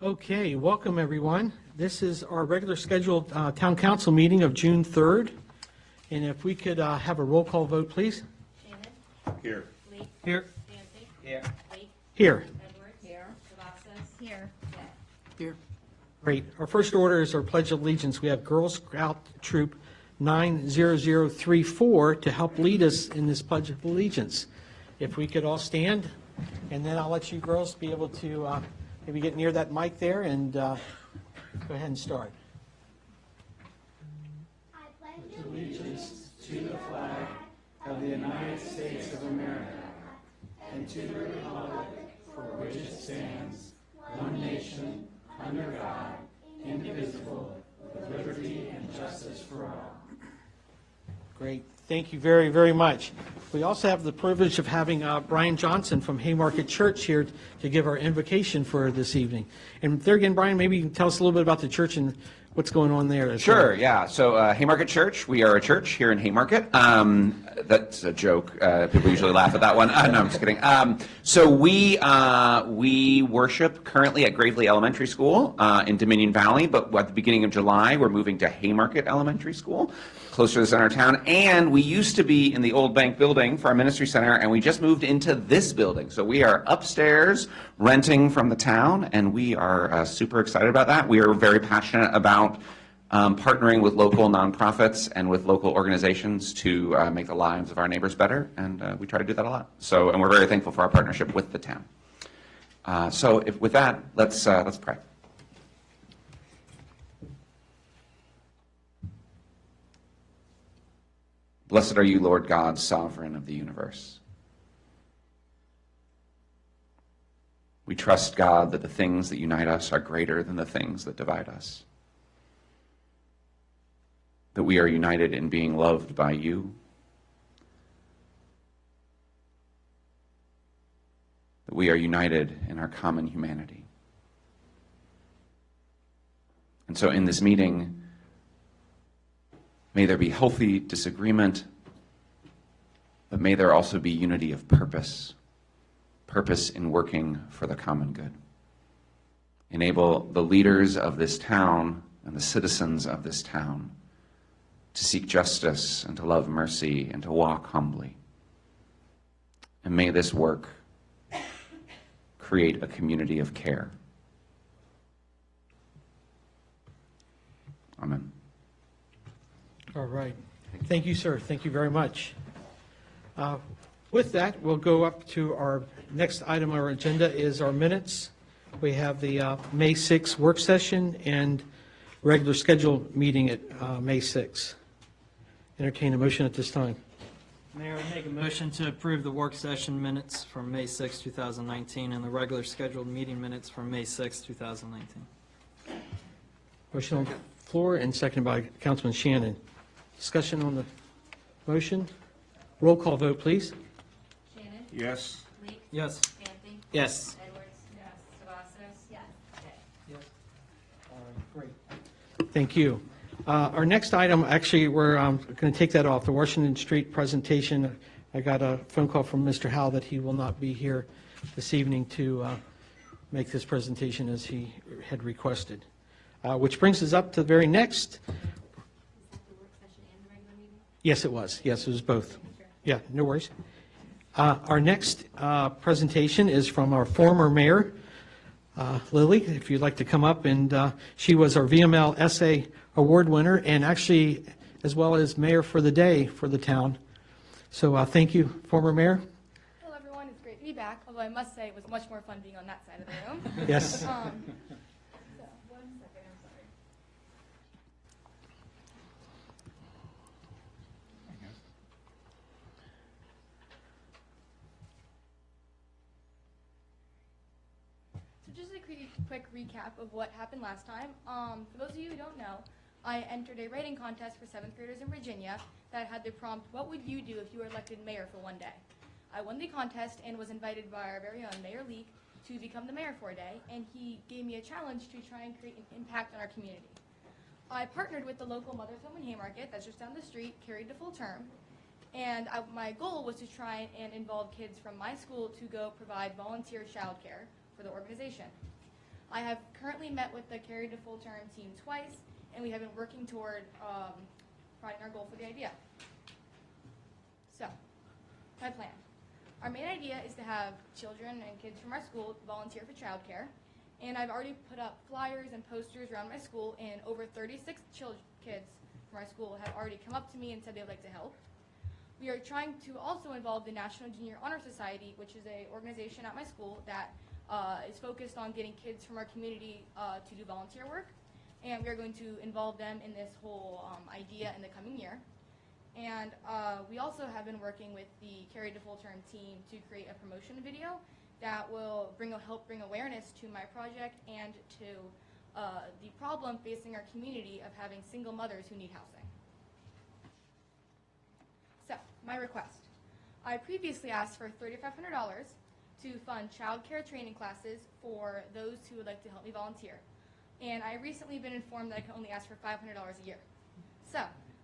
Okay, welcome everyone. This is our regular scheduled town council meeting of June 3rd. And if we could have a roll call vote, please. Shannon? Here. Lee? Here. Stancy? Here. Lee? Here. Edwards? Here. Savasas? Here. Day. Here. Great. Our first order is our Pledge of Allegiance. We have Girl Scout Troop 90034 to help lead us in this Pledge of Allegiance. If we could all stand, and then I'll let you girls be able to maybe get near that mic there and go ahead and start. Great. Thank you very, very much. We also have the privilege of having Brian Johnson from Haymarket Church here to give our invocation for this evening. And there again, Brian, maybe you can tell us a little bit about the church and what's going on there. Sure, yeah. So Haymarket Church, we are a church here in Haymarket. That's a joke. People usually laugh at that one. No, I'm just kidding. So we worship currently at Gravely Elementary School in Dominion Valley, but at the beginning of July, we're moving to Haymarket Elementary School, closer to the center of town. And we used to be in the old bank building for our ministry center, and we just moved into this building. So we are upstairs renting from the town, and we are super excited about that. We are very passionate about partnering with local nonprofits and with local organizations to make the lives of our neighbors better, and we try to do that a lot. So, and we're very thankful for our partnership with the town. With that, let's pray. Blessed are you, Lord God, sovereign of the universe. We trust, God, that the things that unite us are greater than the things that divide us. That we are united in being loved by you. That we are united in our common humanity. And so in this meeting, may there be healthy disagreement, but may there also be unity of purpose in working for the common good. Enable the leaders of this town and the citizens of this town to seek justice and to love mercy and to walk humbly. And may this work create a community of care. Amen. All right. Thank you, sir. Thank you very much. With that, we'll go up to our next item on our agenda is our minutes. We have the May 6th work session and regular scheduled meeting at May 6th. Entertain a motion at this time. Mayor, I make a motion to approve the work session minutes from May 6, 2019, and the regular scheduled meeting minutes from May 6, 2019. Motion on the floor and seconded by Councilman Shannon. Discussion on the motion. Roll call vote, please. Shannon? Yes. Lee? Yes. Stancy? Yes. Edwards? Yes. Savasas? Yes. Day. All right, great. Thank you. Our next item, actually, we're going to take that off, the Washington Street presentation. I got a phone call from Mr. Howell that he will not be here this evening to make this presentation as he had requested. Which brings us up to the very next. Is that the work session and the regular meeting? Yes, it was. Yes, it was both. Yeah, no worries. Our next presentation is from our former mayor, Lily, if you'd like to come up. And she was our VML Essay Award winner and actually as well as mayor for the day for the town. So thank you, former mayor. Hello, everyone. It's great to be back, although I must say it was much more fun being on that side of the room. Yes. So, 1 second, I'm sorry. So just a quick recap of what happened last time. For those of you who don't know, I entered a writing contest for 7th graders in Virginia that had the prompt, "What would you do if you were elected mayor for one day?" I won the contest and was invited by our very own Mayor Leak to become the mayor for a day, and he gave me a challenge to try and create an impact on our community. I partnered with the local Mother's Home in Haymarket, that's just down the street, carried the full term, and my goal was to try and involve kids from my school to go provide volunteer childcare for the organization. I have currently met with the Carry to Full Term team twice, and we have been working toward finding our goal for the idea. So, my plan. Our main idea is to have children and kids from our school volunteer for childcare, and I've already put up flyers and posters around my school, and over 36 kids from our school have already come up to me and said they'd like to help. We are trying to also involve the National Junior Honor Society, which is an organization at my school that is focused on getting kids from our community to do volunteer work, and we are going to involve them in this whole idea in the coming year. And we also have been working with the Carry to Full Term team to create a promotion video that will help bring awareness to my project and to the problem facing our community of having single mothers who need housing. So, my request. I previously asked for $3,500 to fund child care training classes for those who would like to help me volunteer. And I recently been informed that I can only ask for $500 a year. So,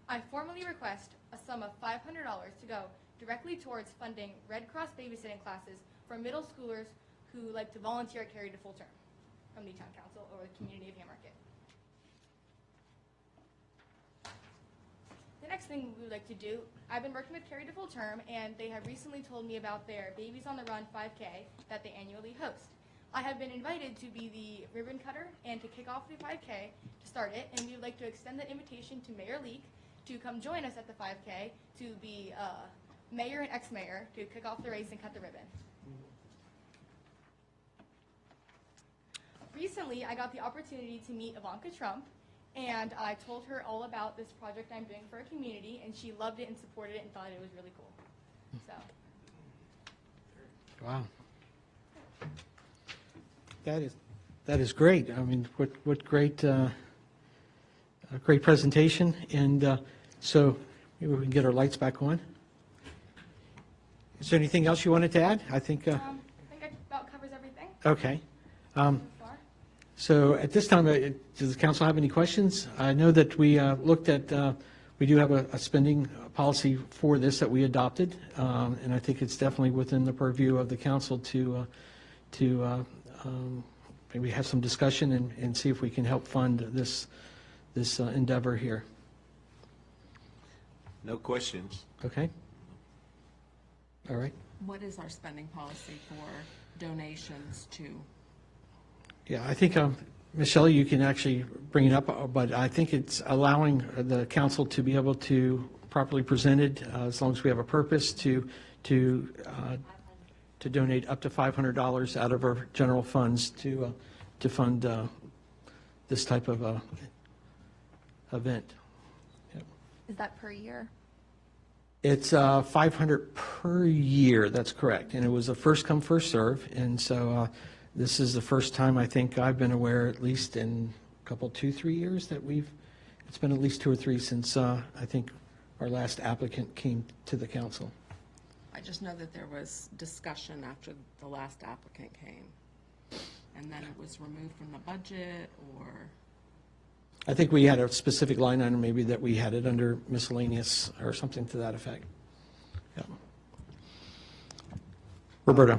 I formally request a sum of $500 to go directly towards funding Red Cross babysitting classes for middle schoolers who like to volunteer at Carry to Full Term from the Town Council or the community of Haymarket. The next thing we would like to do, I've been working with Carry to Full Term, and they have recently told me about their Babies on the Run 5K that they annually host. I have been invited to be the ribbon cutter and to kick off the 5K to start it, and we would like to extend that invitation to Mayor Leake to come join us at the 5K to be mayor and ex-mayor to kick off the race and cut the ribbon. Recently, I got the opportunity to meet Ivanka Trump, and I told her all about this project I'm doing for our community, and she loved it and supported it and thought it was really cool. So, Wow. That is great. I mean, what great, a great presentation. And so maybe we can get our lights back on. Is there anything else you wanted to add? I think, I think that about covers everything okay. so far. So at this time, does the council have any questions? I know that we looked at, we do have a spending policy for this that we adopted, and I think it's definitely within the purview of the council to maybe have some discussion and see if we can help fund this endeavor here. No questions. Okay? All right. What is our spending policy for donations to? Yeah, I think, Michelle, you can actually bring it up, but I think it's allowing the council to be able to properly present it, as long as we have a purpose, to donate up to $500 out of our general funds to fund this type of event. Yep. Is that per year? It's $500 per year, that's correct, and it was a first come, first serve, and so this is the first time I think I've been aware, at least in a couple, 2-3 years, that it's been at least 2 or 3 since I think our last applicant came to the council. I just know that there was discussion after the last applicant came, and then it was removed from the budget, or? I think we had a specific line item, maybe that we had it under miscellaneous or something to that effect. Yeah. Roberto.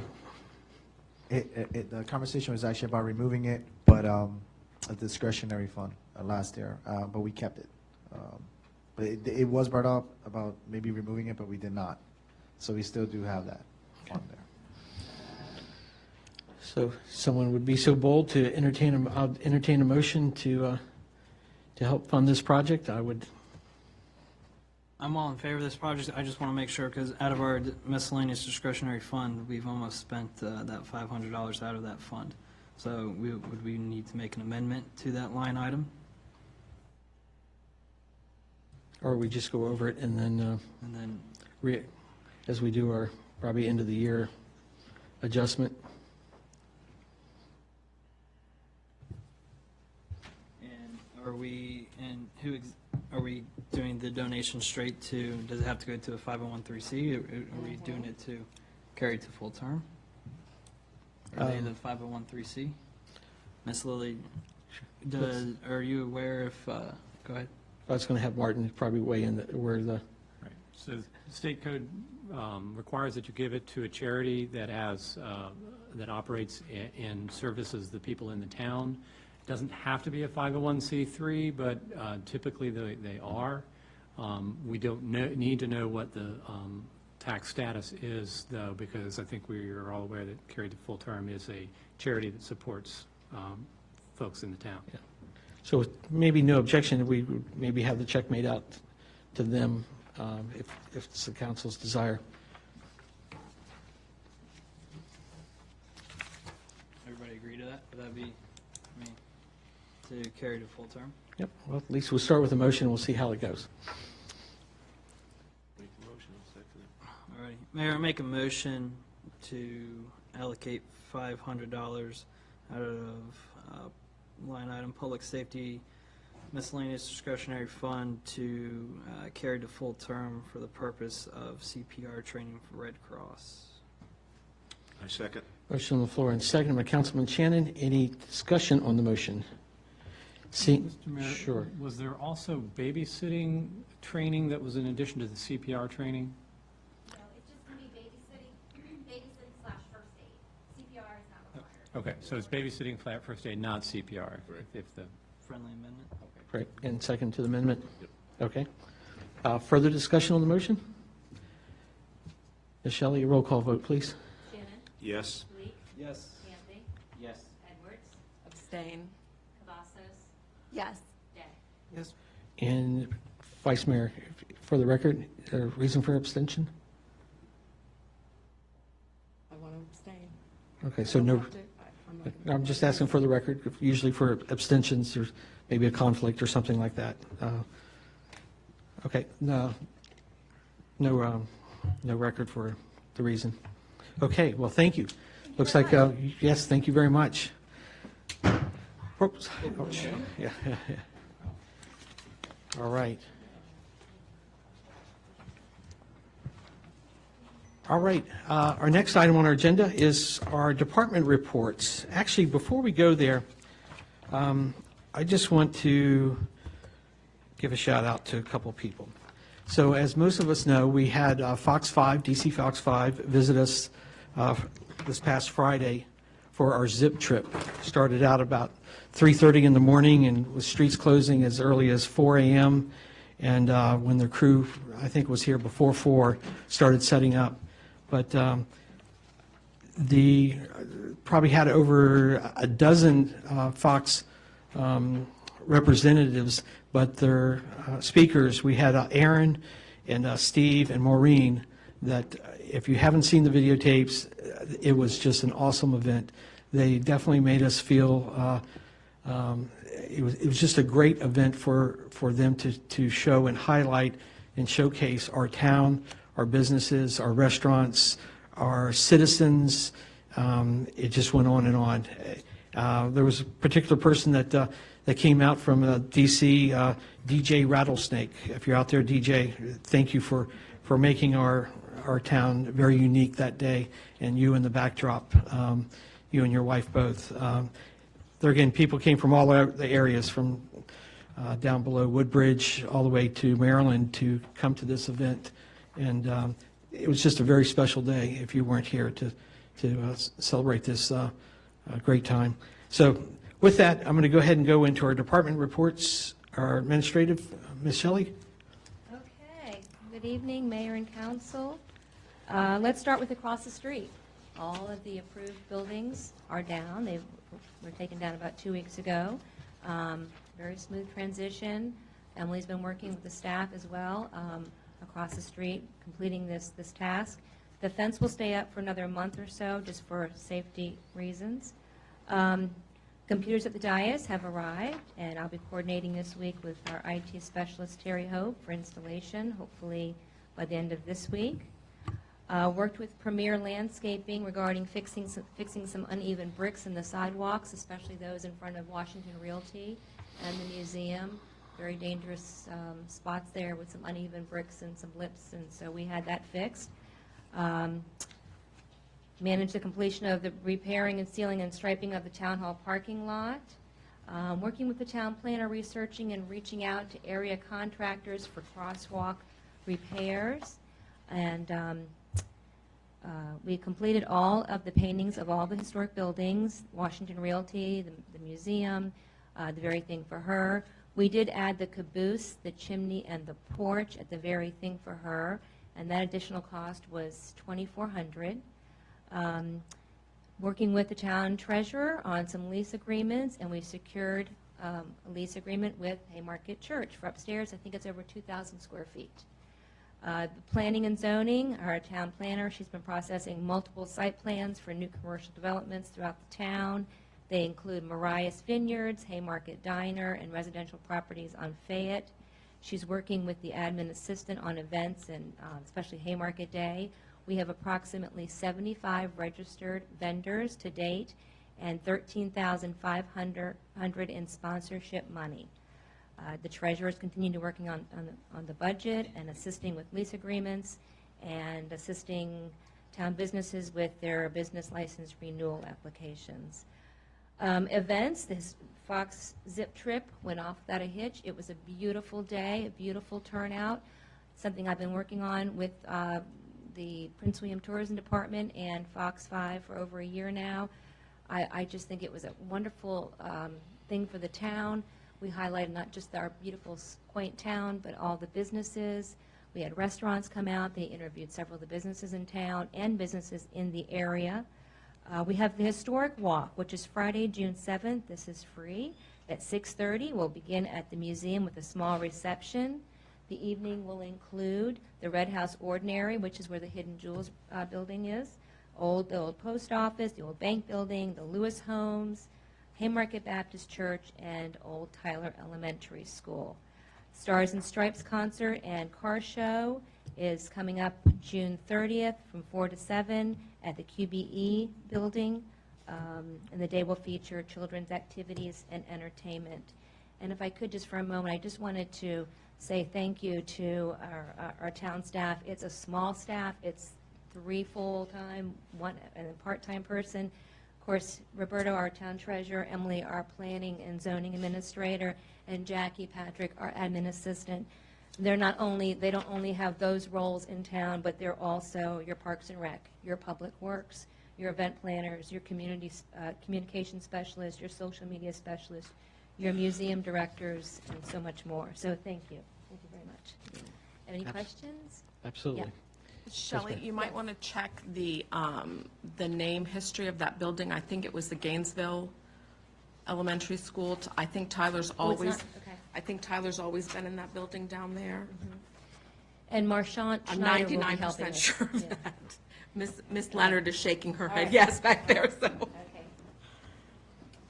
The conversation was actually about removing it, but a discretionary fund last year, but we kept it. But it was brought up about maybe removing it, but we did not. So we still do have that fund there. So someone would be so bold to I'll entertain a motion to help fund this project. I'm all in favor of this project. I just want to make sure, because out of our miscellaneous discretionary fund, we've almost spent that $500 out of that fund. So would we need to make an amendment to that line item? Or we just go over it and then, And then, as we do our probably end of the year adjustment. and are we doing the donation straight to, does it have to go to a 501(c)(3), or are we doing it to Carry to Full Term? Are they the 501(c)(3)? Ms. Lilly, are you aware if, go ahead. I was going to have Martin probably weigh in where the, Right. So state code requires that you give it to a charity that has, that operates and services the people in the town. It doesn't have to be a 501c3, but typically they are. We don't need to know what the tax status is, though, because I think we are all aware that Carried to Full Term is a charity that supports folks in the town. Yeah. So with maybe no objection, we would maybe have the check made out to them if it's the council's desire. Everybody agree to that? Would that be, to carry to full term? Yep, well, at least we'll start with a motion, and we'll see how it goes. All right. Mayor, I make a motion to allocate $500 out of line item Public Safety Miscellaneous Discretionary Fund to carry to full term for the purpose of CPR training for Red Cross. I second. Motion on the floor and second by Councilman Shannon. Any discussion on the motion? See, Mr. Mayor, sure. was there also babysitting training that was in addition to the CPR training? No, it's just gonna be babysitting/first aid. CPR is not required. Okay, so it's babysitting, flat first aid, not CPR, if the, Friendly amendment? Great, and second to the amendment? Okay. Further discussion on the motion? Ms. Shelley, a roll call vote, please. Shannon? Yes. Bleak? Yes. Canty? Yes. Edwards? Abstain. Cavazos? Yes. Day? Yes. And Vice Mayor, for the record, reason for abstention? I want to abstain. Okay, so no, I'm not- I'm just asking for the record. Usually for abstentions, there's maybe a conflict or something like that. Okay, no record for the reason. Okay, well, thank you. Looks like, yes, thank you very much. Oops, ouch. Yeah. All right. All right, our next item on our agenda is our department reports. Actually, before we go there, I just want to give a shout out to a couple people. So as most of us know, we had Fox 5, DC Fox 5, visit us this past Friday for our zip trip. Started out about 3:30 in the morning and with streets closing as early as 4 a.m. And when the crew, I think, was here before 4, started setting up. But the probably had over a dozen Fox representatives, but their speakers, we had Aaron and Steve and Maureen, that if you haven't seen the videotapes, it was just an awesome event. They definitely made us feel, it was just a great event for them to show and highlight and showcase our town, our businesses, our restaurants, our citizens. It just went on and on. There was a particular person that came out from DC, DJ Rattlesnake. If you're out there, DJ, thank you for making our town very unique that day, and you in the backdrop, you and your wife both. There again, people came from all the areas, from down below Woodbridge all the way to Maryland to come to this event. And it was just a very special day if you weren't here to celebrate this great time. So with that, I'm going to go ahead and go into our department reports. Our administrative, Ms. Shelley. Okay, good evening, Mayor and Council. Let's start with across the street. All of the approved buildings are down. They were taken down about 2 weeks ago. Very smooth transition. Emily's been working with the staff as well across the street, completing this task. The fence will stay up for another month or so, just for safety reasons. Computers at the dais have arrived, and I'll be coordinating this week with our IT specialist, Terry Hope, for installation, hopefully by the end of this week. Worked with Premier Landscaping regarding fixing some uneven bricks in the sidewalks, especially those in front of Washington Realty and the museum. Very dangerous spots there with some uneven bricks and some blips, and so we had that fixed. Managed the completion of the repairing and sealing and striping of the town hall parking lot. Working with the town planner, researching and reaching out to area contractors for crosswalk repairs. And We completed all of the paintings of all the historic buildings, Washington Realty, the museum, the Very Thing for Her. We did add the caboose, the chimney, and the porch at the Very Thing for Her, and that additional cost was $2,400. Working with the town treasurer on some lease agreements, and we secured a lease agreement with Haymarket Church for upstairs. I think it's over 2,000 square feet. The planning and zoning, our town planner, she's been processing multiple site plans for new commercial developments throughout the town. They include Marias Vineyards, Haymarket Diner, and residential properties on Fayette. She's working with the admin assistant on events, and especially Haymarket Day. We have approximately 75 registered vendors to date and $13,500 in sponsorship money. The treasurer is continuing to working on the budget and assisting with lease agreements and assisting town businesses with their business license renewal applications. Events, this Fox Zip trip went off without a hitch. It was a beautiful day, a beautiful turnout, something I've been working on with the Prince William Tourism Department and Fox 5 for over a year now. I just think it was a wonderful thing for the town. We highlighted not just our beautiful, quaint town, but all the businesses. We had restaurants come out. They interviewed several of the businesses in town and businesses in the area. We have the Historic Walk, which is Friday, June 7th. This is free. At 6:30, we'll begin at the museum with a small reception. The evening will include the Red House Ordinary, which is where the Hidden Jewels building is, the old post office, the old bank building, the Lewis Homes, Haymarket Baptist Church, and Old Tyler Elementary School. Stars and Stripes concert and car show is coming up June 30th from 4 to 7 at the QBE building, and the day will feature children's activities and entertainment. And if I could just for a moment, I just wanted to say thank you to our town staff. It's a small staff. It's 3 full-time, 1 and a part-time person. Of course, Roberto, our town treasurer, Emily, our planning and zoning administrator, and Jackie Patrick, our admin assistant. They don't only have those roles in town, but they're also your Parks and Rec, your Public Works, your event planners, your communication specialists, your social media specialists, your museum directors, and so much more. So thank you. Thank you very much. Any questions? Absolutely. Yeah. Shelley, ma'am. you might want to check the name history of that building. I think it was the Gainesville Elementary School. I think Tyler's Oh, it's always, not? Okay. I think Tyler's always been in that building down there. And Marchant I'm Schneider will be helping 99% us. sure of Yeah. that. Miss Leonard is shaking her All head right. yes back there, so. Okay.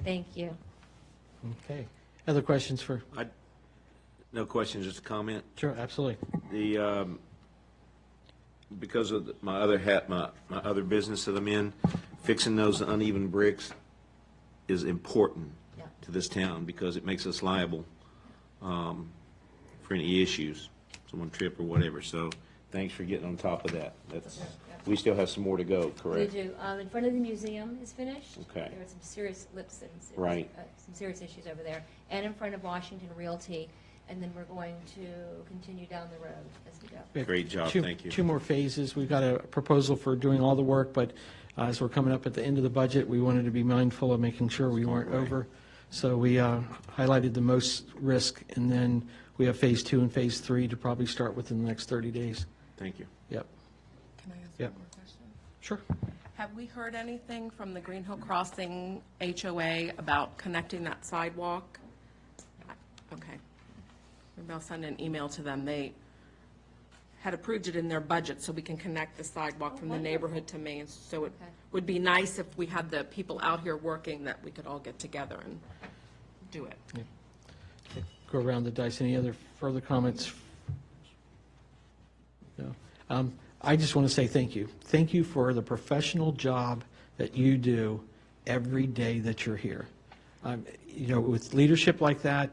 Thank you. Okay. Other questions for, No questions, just a comment. sure, absolutely. The, because of my other hat, my other business that I'm in, fixing those uneven bricks is important Yeah. to this town because it makes us liable for any issues, someone trip or whatever. So thanks for getting on top of that. We still have some more to go, We correct? do. In front of the museum is finished. Okay. There were some serious lips and Right. some serious issues over there. And in front of Washington Realty. And then we're going to continue down the road as we go. We have Great job, thank you. 2 more phases. We've got a proposal for doing all the work, but as we're coming up at the end of the budget, we wanted to be mindful of making sure we weren't over. So we highlighted the most risk, and then we have phase 2 and phase 3 to probably start within the next 30 days. Thank you. Yep, Can I ask Yep. one more question? sure. Have we heard anything from the Green Hill Crossing HOA about connecting that sidewalk? Okay. Maybe I'll send an email to them. They had approved it in their budget so we can connect the sidewalk from the neighborhood to Main. So it Okay. would be nice if we had the people out here working that we could all get together and do it. Go around the dice. Any other further comments? No. I just want to say thank you. Thank you for the professional job that you do every day that you're here. With leadership like that,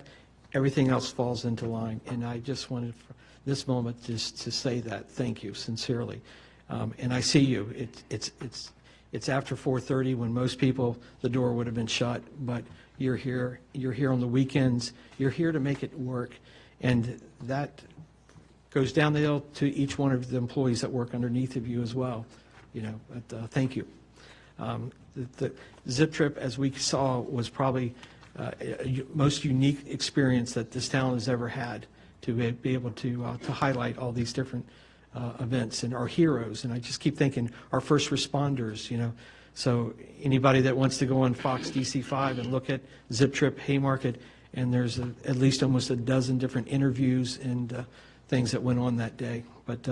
everything else falls into line. And I just wanted for this moment just to say that, thank you, sincerely. And I see you. It's after 4:30 when most people, the door would have been shut, but you're here on the weekends. You're here to make it work. And that goes down the hill to each one of the employees that work underneath of you as well. but thank you. The Zip Trip, as we saw, was probably most unique experience that this town has ever had, to be able to highlight all these different events and our heroes. And I just keep thinking our first responders, So anybody that wants to go on Fox DC5 and look at Zip Trip Haymarket, and there's at least almost a dozen different interviews and things that went on that day. But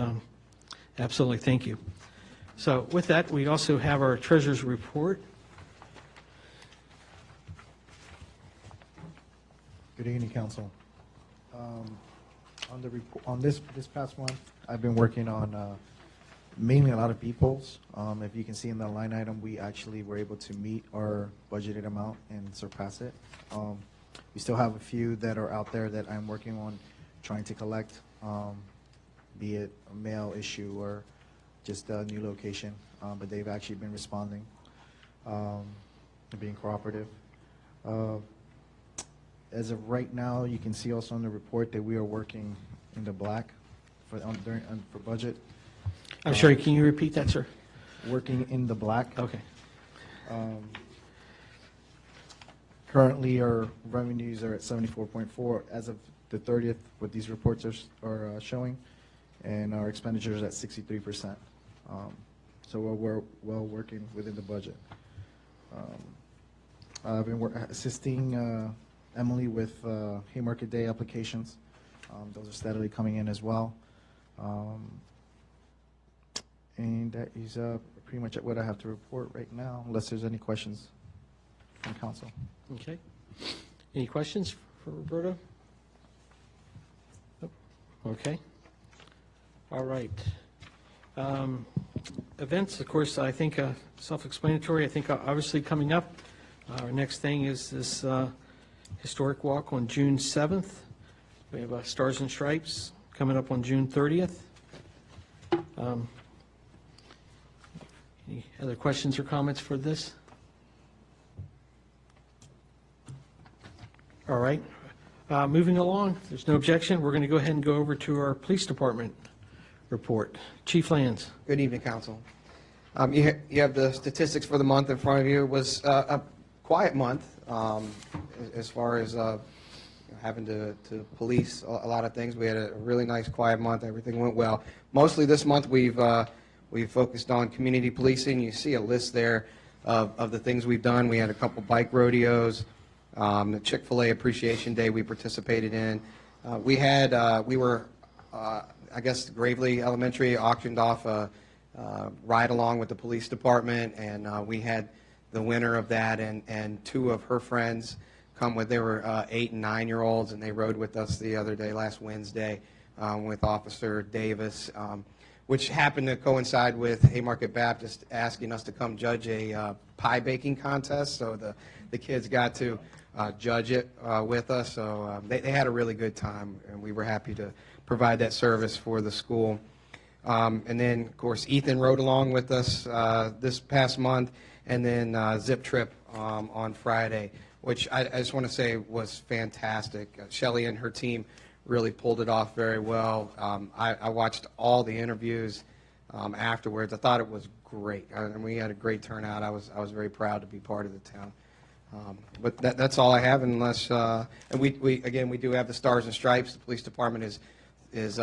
absolutely, thank you. So with that, we also have our treasurer's report. Good evening, council. On the report, on this past month, I've been working on mainly a lot of people's. If you can see in the line item, we actually were able to meet our budgeted amount and surpass it. We still have a few that are out there that I'm working on trying to collect, be it a mail issue or just a new location, but they've actually been responding, being cooperative. As of right now, you can see also on the report that we are working in the black for budget. I'm sorry, can you repeat that, sir? Working in the black. Okay. Currently, our revenues are at 74.4 as of the 30th, what these reports are showing, and our expenditures at 63%. So we're well working within the budget. I've been assisting Emily with Haymarket Day applications. Those are steadily coming in as well. And that is pretty much what I have to report right now, unless there's any questions from council. Okay. Any questions for Roberto? Nope. Okay. All right. Events, of course, I think self-explanatory. I think obviously coming up, our next thing is this historic walk on June 7th. We have Stars and Stripes coming up on June 30th. Any other questions or comments for this? All right. Moving along, if there's no objection, we're going to go ahead and go over to our police department report. Chief Lands. Good evening, council. You have the statistics for the month in front of you. It was a quiet month as far as having to police a lot of things. We had a really nice quiet month. Everything went well. Mostly this month we've focused on community policing. You see a list there of the things we've done. We had a couple bike rodeos, the Chick-fil-A Appreciation Day we participated in. We were I guess Gravely Elementary auctioned off a ride along with the police department, and we had the winner of that and two of her friends come with. They were 8 and 9-year-olds, and they rode with us the other day, last Wednesday, with Officer Davis, which happened to coincide with Haymarket Baptist asking us to come judge a pie baking contest. So the kids got to judge it with us. So they had a really good time, and we were happy to provide that service for the school. And then, of course, Ethan rode along with us this past month, and then Zip Trip on Friday, which I just want to say was fantastic. Shelley and her team really pulled it off very well. I watched all the interviews afterwards. I thought it was great, and we had a great turnout. I was very proud to be part of the town. But that's all I have, unless and we do have the Stars and Stripes. The police department is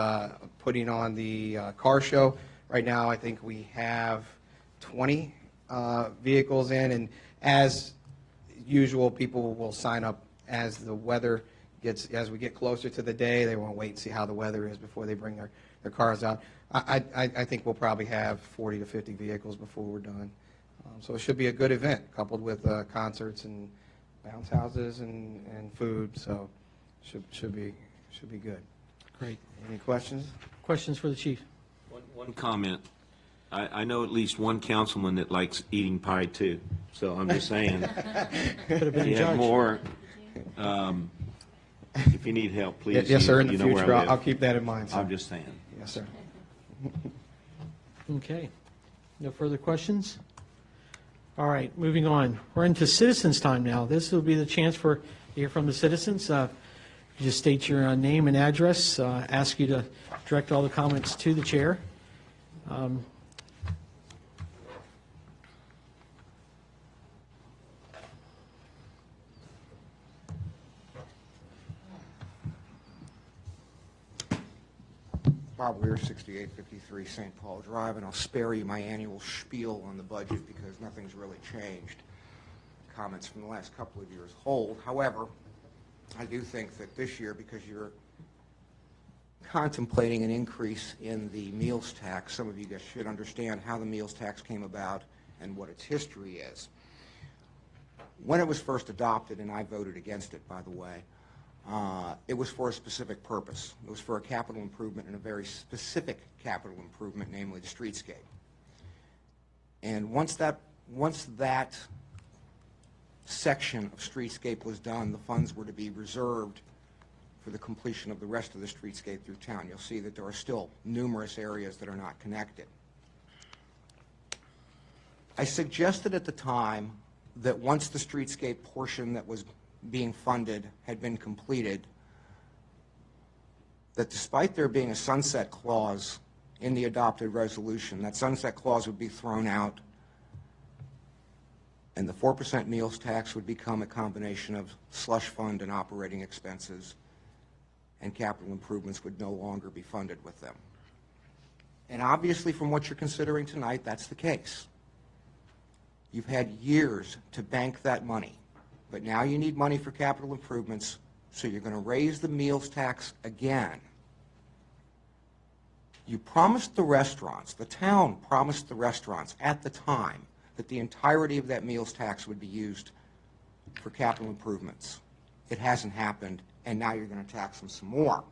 putting on the car show right now. I think we have 20 vehicles in, and as usual, people will sign up as the weather gets, as we get closer to the day. They won't wait and see how the weather is before they bring their cars out. I think we'll probably have 40 to 50 vehicles before we're done. So it should be a good event, coupled with concerts and bounce houses and food. So should be good. Great. Any questions? Questions for the chief? One comment. I know at least one councilman that likes eating pie too, so I'm just saying. Could have been a You have judge. more, if you need help, please. Yes, sir. In the you know where I future, live. I'll keep that in mind, sir. I'm just saying. Yes, sir. Okay. No further questions? All right, moving on. We're into citizens' time now. This will be the chance for you to hear from the citizens. Just state your name and address. Ask you to direct all the comments to the chair. Bob Weir, 6853 St. Paul Drive, and I'll spare you my annual spiel on the budget because nothing's really changed. Comments from the last couple of years hold. However, I do think that this year, because you're contemplating an increase in the meals tax, some of you guys should understand how the meals tax came about and what its history is. When it was first adopted, and I voted against it, by the way, it was for a specific purpose. It was for a capital improvement and a very specific capital improvement, namely the streetscape. And once that section of streetscape was done, the funds were to be reserved for the completion of the rest of the streetscape through town. You'll see that there are still numerous areas that are not connected. I suggested at the time that once the streetscape portion that was being funded had been completed, that despite there being a sunset clause in the adopted resolution, that sunset clause would be thrown out and the 4% meals tax would become a combination of slush fund and operating expenses, and capital improvements would no longer be funded with them. And obviously, from what you're considering tonight, that's the case. You've had years to bank that money, but now you need money for capital improvements, so you're going to raise the meals tax again. You promised the restaurants, the town promised the restaurants at the time that the entirety of that meals tax would be used for capital improvements. It hasn't happened, and now you're going to tax them some more.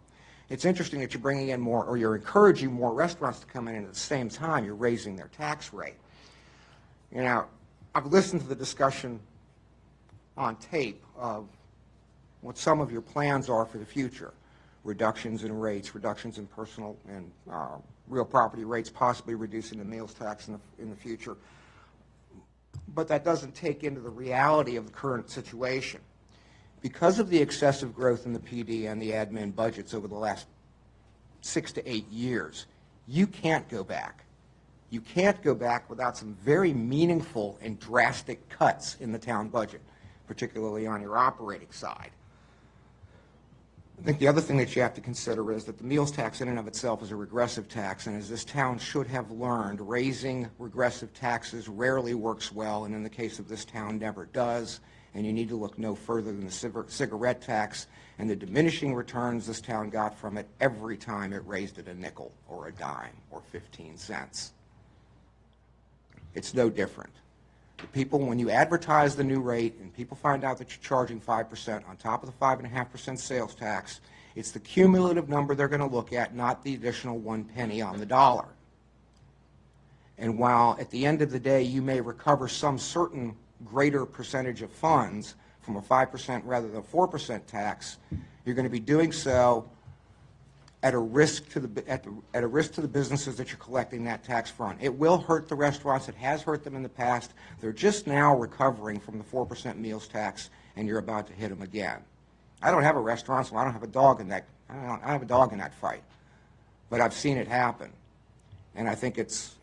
It's interesting that you're bringing in more, or you're encouraging more restaurants to come in, and at the same time you're raising their tax rate. You know, I've listened to the discussion on tape of what some of your plans are for the future. Reductions in rates, reductions in personal and real property rates, possibly reducing the meals tax in the future. But that doesn't take into the reality of the current situation. Because of the excessive growth in the PD and the admin budgets over the last 6 to 8 years, you can't go back. You can't go back without some very meaningful and drastic cuts in the town budget, particularly on your operating side. I think the other thing that you have to consider is that the meals tax in and of itself is a regressive tax, and as this town should have learned, raising regressive taxes rarely works well, and in the case of this town, never does. And you need to look no further than the cigarette tax and the diminishing returns this town got from it every time it raised it a nickel or a dime or 15 cents. It's no different. The people, when you advertise the new rate and people find out that you're charging 5% on top of the 5.5% sales tax, it's the cumulative number they're going to look at, not the additional 1 penny on the dollar. And while at the end of the day you may recover some certain greater percentage of funds from a 5% rather than a 4% tax, you're going to be doing so at a risk to the businesses that you're collecting that tax from. It will hurt the restaurants. It has hurt them in the past. They're just now recovering from the 4% meals tax, and you're about to hit them again. I don't have a restaurant, so I don't have a dog in that. I don't have a dog in that fight, but I've seen it happen, and I think it's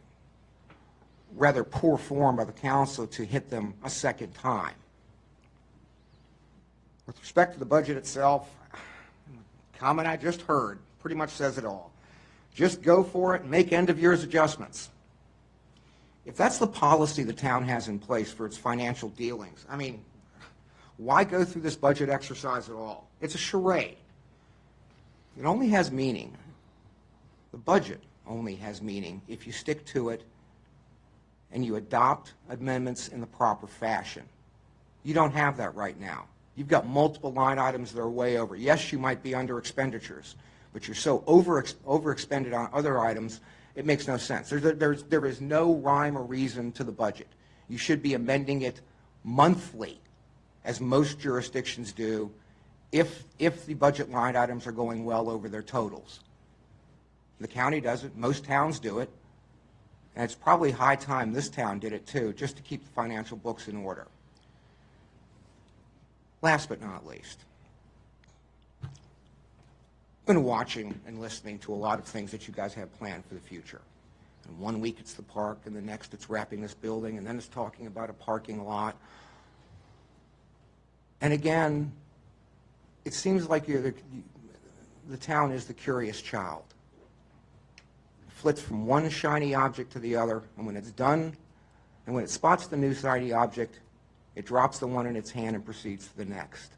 rather poor form by the council to hit them a second time. With respect to the budget itself, the comment I just heard pretty much says it all. Just go for it and make end-of-years adjustments. If that's the policy the town has in place for its financial dealings, I mean, why go through this budget exercise at all? It's a charade. It only has meaning. The budget only has meaning if you stick to it and you adopt amendments in the proper fashion. You don't have that right now. You've got multiple line items that are way over. Yes, you might be under expenditures, but you're so overexpended on other items, it makes no sense. There is no rhyme or reason to the budget. You should be amending it monthly, as most jurisdictions do, if the budget line items are going well over their totals. The county does it. Most towns do it. And it's probably high time this town did it too, just to keep the financial books in order. Last but not least, I've been watching and listening to a lot of things that you guys have planned for the future. And one week it's the park, and the next it's wrapping this building, and then it's talking about a parking lot. And again, it seems like the town is the curious child. flits from one shiny object to the other, and when it's done, and when it spots the new shiny object, it drops the one in its hand and proceeds to the next.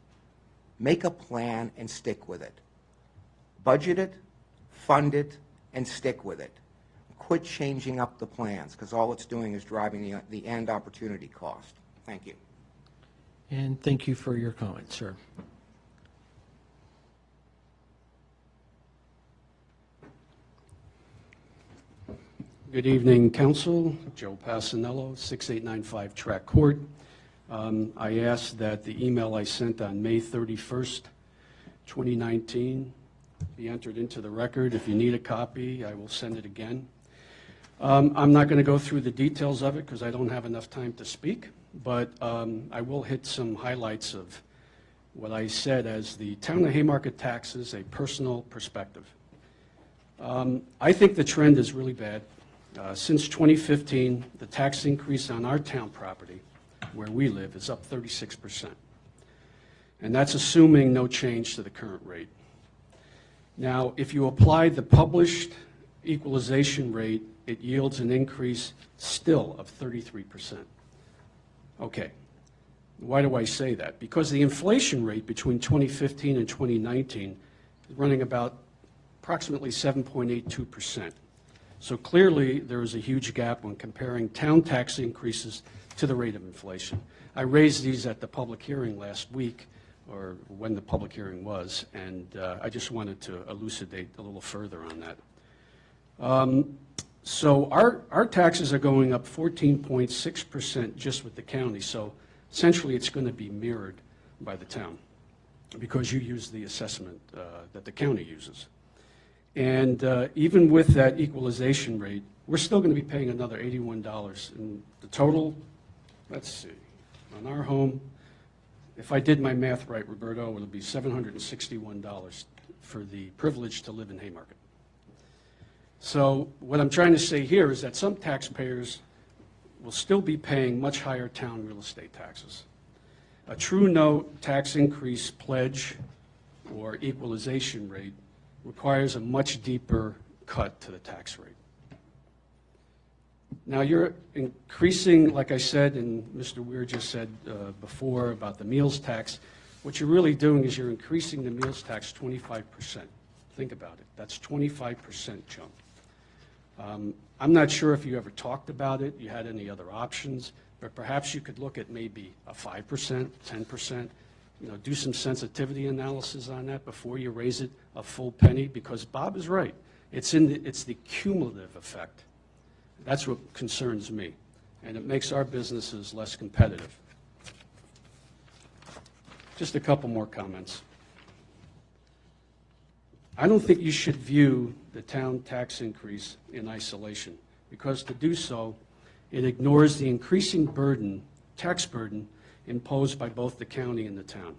Make a plan and stick with it. Budget it, fund it, and stick with it. Quit changing up the plans, because all it's doing is driving the end opportunity cost. Thank you. And thank you for your comments, sir. Good evening, Council. Joe Passanello, 6895 Track Court. I asked that the email I sent on May 31st, 2019 be entered into the record. If you need a copy, I will send it again. I'm not going to go through the details of it because I don't have enough time to speak, but I will hit some highlights of what I said as the Town of Haymarket taxes, a personal perspective. I think the trend is really bad. Since 2015, the tax increase on our town property, where we live, is up 36%. And that's assuming no change to the current rate. Now, if you apply the published equalization rate, it yields an increase still of 33%. Okay, why do I say that? Because the inflation rate between 2015 and 2019 is running about approximately 7.82%. So clearly, there is a huge gap when comparing town tax increases to the rate of inflation. I raised these at the public hearing last week, or when the public hearing was, and I just wanted to elucidate a little further on that. So our taxes are going up 14.6% just with the county, so essentially it's going to be mirrored by the town because you use the assessment that the county uses. And even with that equalization rate, we're still going to be paying another $81. And the total, let's see, on our home, if I did my math right, Roberto, it would be $761 for the privilege to live in Haymarket. So what I'm trying to say here is that some taxpayers will still be paying much higher town real estate taxes. A true no tax increase pledge or equalization rate requires a much deeper cut to the tax rate. Now, you're increasing, like I said, and Mr. Weir just said before about the meals tax. What you're really doing is you're increasing the meals tax 25%. Think about it. That's 25% jump. I'm not sure if you ever talked about it, you had any other options, but perhaps you could look at maybe a 5%, 10%. Do some sensitivity analysis on that before you raise it a full penny, because Bob is right. It's the cumulative effect. That's what concerns me, and it makes our businesses less competitive. Just a couple more comments. I don't think you should view the town tax increase in isolation, because to do so, it ignores the increasing tax burden, imposed by both the county and the town.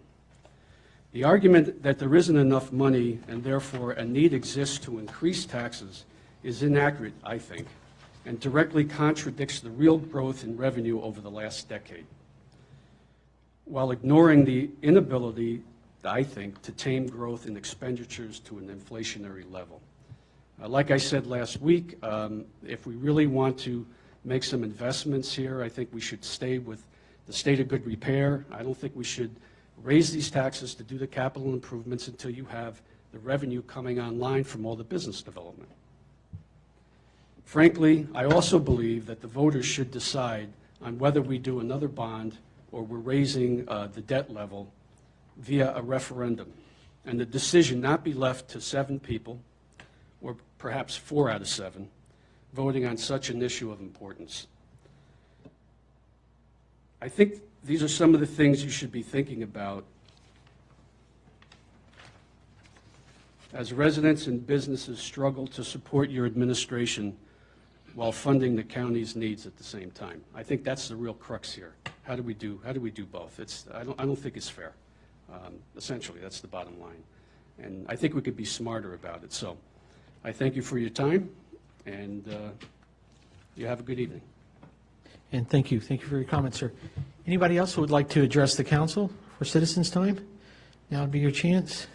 The argument that there isn't enough money and therefore a need exists to increase taxes is inaccurate, I think, and directly contradicts the real growth in revenue over the last decade, while ignoring the inability, I think, to tame growth in expenditures to an inflationary level. Like I said last week, if we really want to make some investments here, I think we should stay with the state of good repair. I don't think we should raise these taxes to do the capital improvements until you have the revenue coming online from all the business development. Frankly, I also believe that the voters should decide on whether we do another bond or we're raising the debt level via a referendum, and the decision not be left to 7 people, or perhaps 4 out of 7, voting on such an issue of importance. I think these are some of the things you should be thinking about as residents and businesses struggle to support your administration while funding the county's needs at the same time. I think that's the real crux here. How do we do both? I don't think it's fair. Essentially, that's the bottom line. And I think we could be smarter about it. So I thank you for your time, and you have a good evening. And thank you. Thank you for your comments, sir. Anybody else who would like to address the council for citizens' time? Now would be your chance.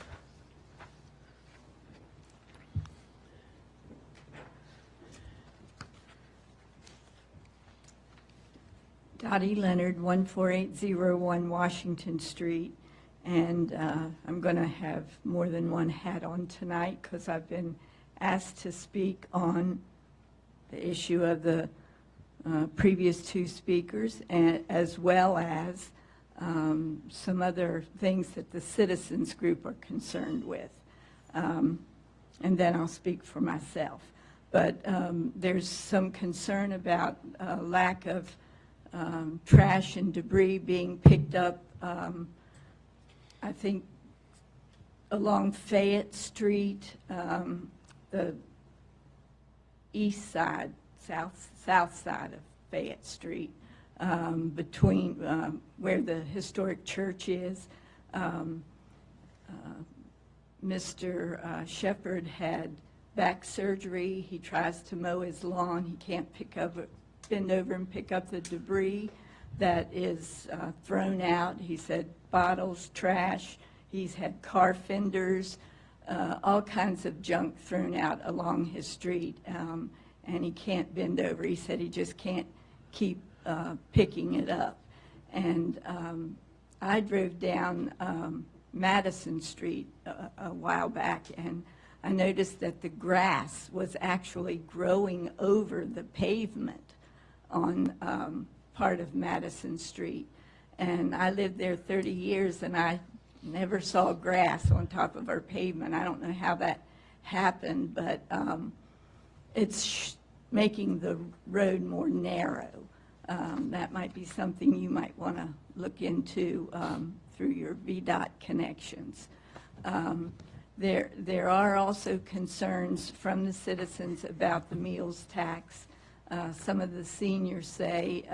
Dottie Leonard, 14801 Washington Street. And I'm going to have more than one hat on tonight because I've been asked to speak on the issue of the previous two speakers, and as well as some other things that the citizens group are concerned with. And then I'll speak for myself. But there's some concern about lack of trash and debris being picked up, I think, along Fayette Street, the east side, south side of Fayette Street, between where the historic church is. Mr. Shepherd had back surgery. He tries to mow his lawn. He can't bend over and pick up the debris that is thrown out. He said bottles, trash. He's had car fenders, all kinds of junk thrown out along his street, and he can't bend over. He said he just can't keep picking it up. And I drove down Madison Street a while back, and I noticed that the grass was actually growing over the pavement on part of Madison Street. And I lived there 30 years, and I never saw grass on top of our pavement. I don't know how that happened, but it's making the road more narrow. That might be something you might want to look into through your VDOT connections. There are also concerns from the citizens about the meals tax. Some of the seniors say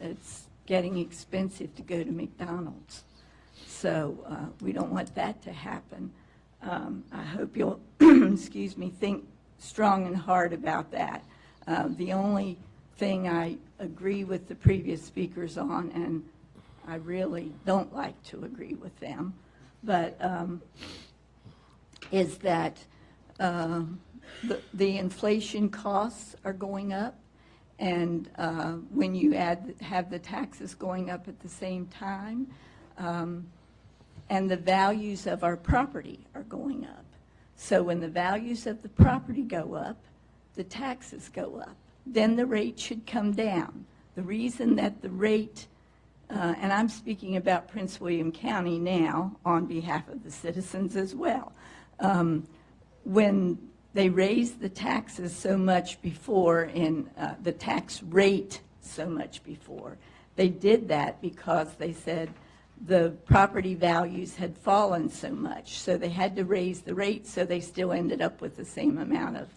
it's getting expensive to go to McDonald's. So we don't want that to happen. I hope you'll, excuse me, think strong and hard about that. The only thing I agree with the previous speakers on, and I really don't like to agree with them, but is that the inflation costs are going up, and when you have the taxes going up at the same time, and the values of our property are going up. So when the values of the property go up, the taxes go up. Then the rate should come down. The reason that the rate, and I'm speaking about Prince William County now on behalf of the citizens as well, when they raised the taxes so much before, in the tax rate so much before, they did that because they said the property values had fallen so much, so they had to raise the rate, so they still ended up with the same amount of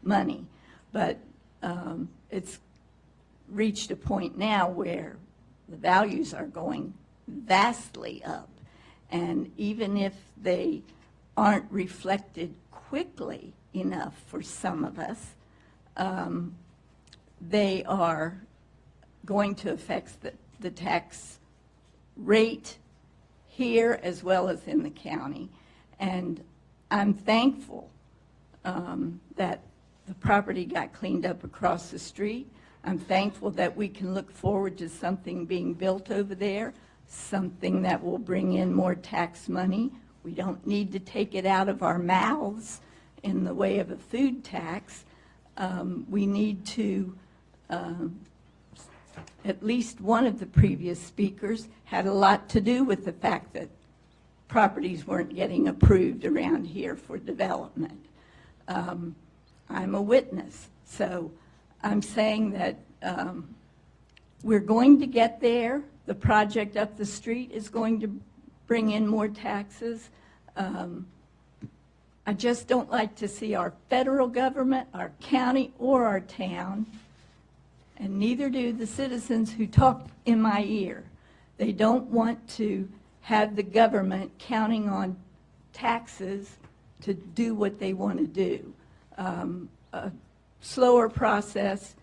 money. But it's reached a point now where the values are going vastly up, and even if they aren't reflected quickly enough for some of us, they are going to affect the tax rate here as well as in the county. And I'm thankful that the property got cleaned up across the street. I'm thankful that we can look forward to something being built over there, something that will bring in more tax money. We don't need to take it out of our mouths in the way of a food tax. We need to, at least one of the previous speakers had a lot to do with the fact that properties weren't getting approved around here for development. I'm a witness, so I'm saying that we're going to get there. The project up the street is going to bring in more taxes. I just don't like to see our federal government, our county, or our town, and neither do the citizens who talk in my ear. They don't want to have the government counting on taxes to do what they want to do. A slower process,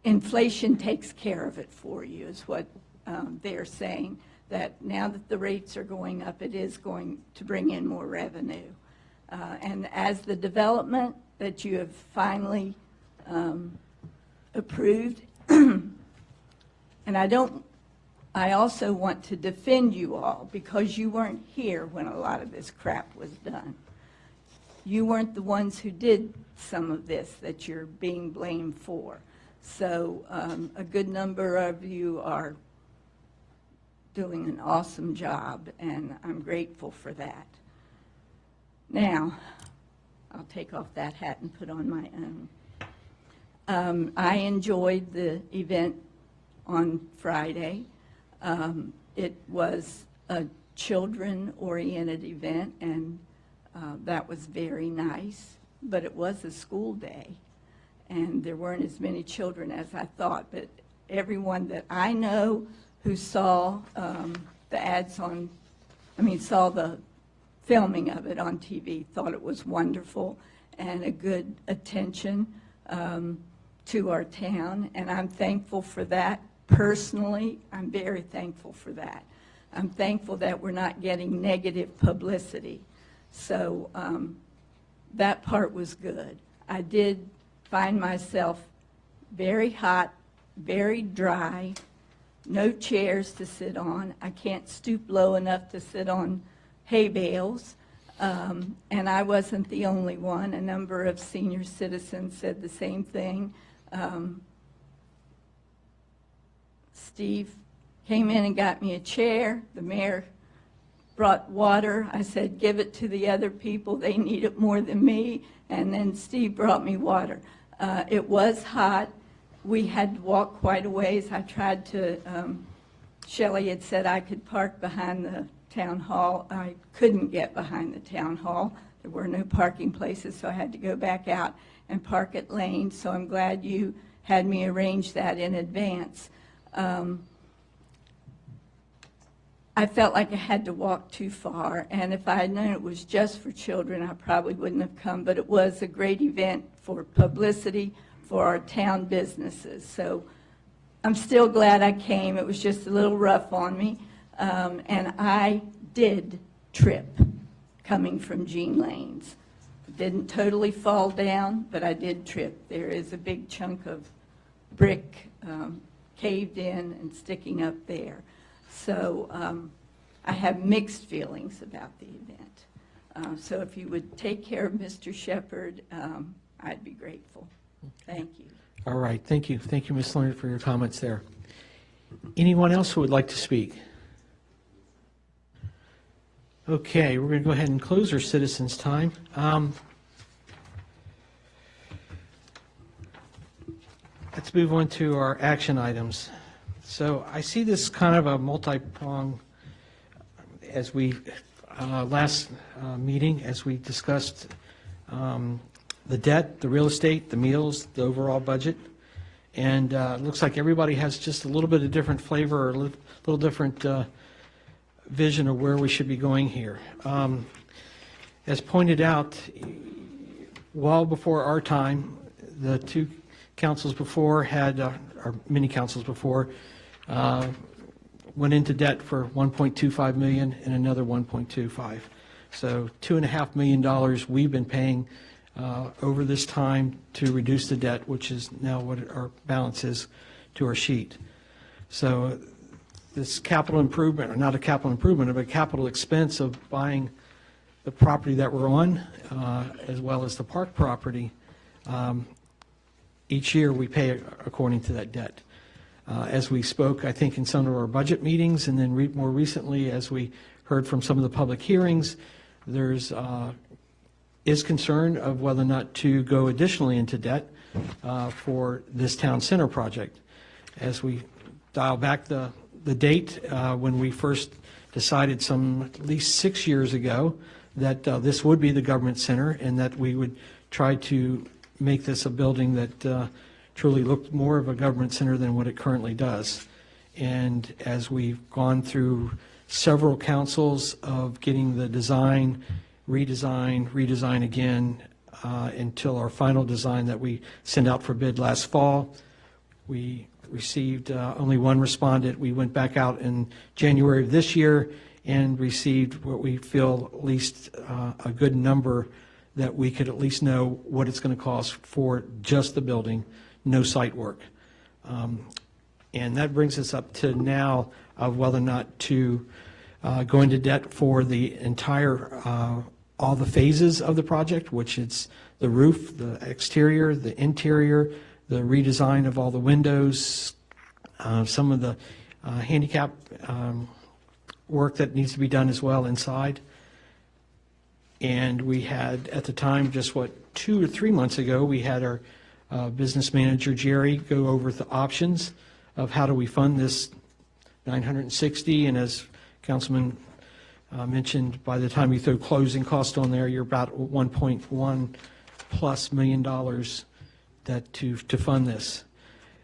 inflation takes care of it for you, is what they're saying, that now that the rates are going up, it is going to bring in more revenue. And as the development that you have finally approved And I also want to defend you all because you weren't here when a lot of this crap was done. You weren't the ones who did some of this that you're being blamed for. So a good number of you are doing an awesome job, and I'm grateful for that. Now, I'll take off that hat and put on my own. I enjoyed the event on Friday. It was a children-oriented event, and that was very nice, but it was a school day, and there weren't as many children as I thought, but everyone that I know who saw the ads saw the filming of it on TV, thought it was wonderful and a good attention to our town, and I'm thankful for that. Personally, I'm very thankful for that. I'm thankful that we're not getting negative publicity. So that part was good. I did find myself very hot, very dry, no chairs to sit on. I can't stoop low enough to sit on hay bales. And I wasn't the only one. A number of senior citizens said the same thing. Steve came in and got me a chair. The mayor brought water. I said, give it to the other people. They need it more than me. And then Steve brought me water. It was hot. We had to walk quite a ways. I tried to, Shelley had said I could park behind the town hall. I couldn't get behind the town hall. There were no parking places, so I had to go back out and park at Lane. So I'm glad you had me arrange that in advance. I felt like I had to walk too far, and if I had known it was just for children, I probably wouldn't have come, but it was a great event for publicity for our town businesses. So I'm still glad I came. It was just a little rough on me, and I did trip coming from Jean Lane's. Didn't totally fall down, but I did trip. There is a big chunk of brick caved in and sticking up there. So I have mixed feelings about the event. So if you would take care of Mr. Shepherd, I'd be grateful. Thank you. All right, thank you. Thank you, Ms. Leonard, for your comments there. Anyone else who would like to speak? Okay, we're going to go ahead and close our citizens' time. Let's move on to our action items. So I see this kind of a multi-prong, as we, last meeting, as we discussed the debt, the real estate, the meals, the overall budget. And it looks like everybody has just a little bit of different flavor or a little different vision of where we should be going here. As pointed out, well before our time, the two councils before had, or many councils before, went into debt for $1.25 million and another $1.25. So $2.5 million we've been paying over this time to reduce the debt, which is now what our balance is to our sheet. So this capital improvement, or not a capital improvement, but a capital expense of buying the property that we're on, as well as the park property, each year we pay according to that debt. As we spoke, I think, in some of our budget meetings, and then more recently, as we heard from some of the public hearings, there's is concern of whether or not to go additionally into debt for this town center project. As we dial back the date when we first decided at least 6 years ago that this would be the government center and that we would try to make this a building that truly looked more of a government center than what it currently does. And as we've gone through several councils of getting the design, redesign again, until our final design that we sent out for bid last fall, we received only one respondent. We went back out in January of this year and received what we feel at least a good number that we could at least know what it's going to cost for just the building, no site work. And that brings us up to now of whether or not to go into debt for the entire, all the phases of the project, which it's the roof, the exterior, the interior, the redesign of all the windows, some of the handicap work that needs to be done as well inside. And we had, at the time, just 2 or 3 months ago, we had our business manager, Jerry, go over the options of how do we fund this 960, and as Councilman mentioned, by the time you throw closing cost on there, you're about $1.1+ million that to fund this.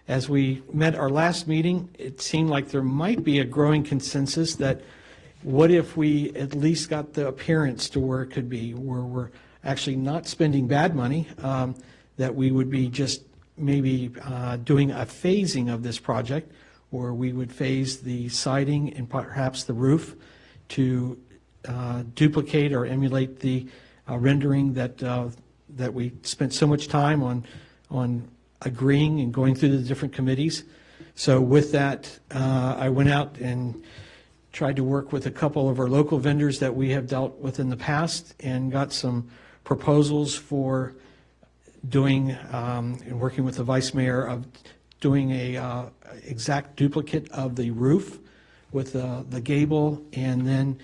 As we met our last meeting, it seemed like there might be a growing consensus that what if we at least got the appearance to where it could be, where we're actually not spending bad money, that we would be just maybe doing a phasing of this project, where we would phase the siding and perhaps the roof to duplicate or emulate the rendering that we spent so much time on agreeing and going through the different committees. So with that, I went out and tried to work with a couple of our local vendors that we have dealt with in the past and got some proposals for doing, and working with the vice mayor, of doing a exact duplicate of the roof with the gable, and then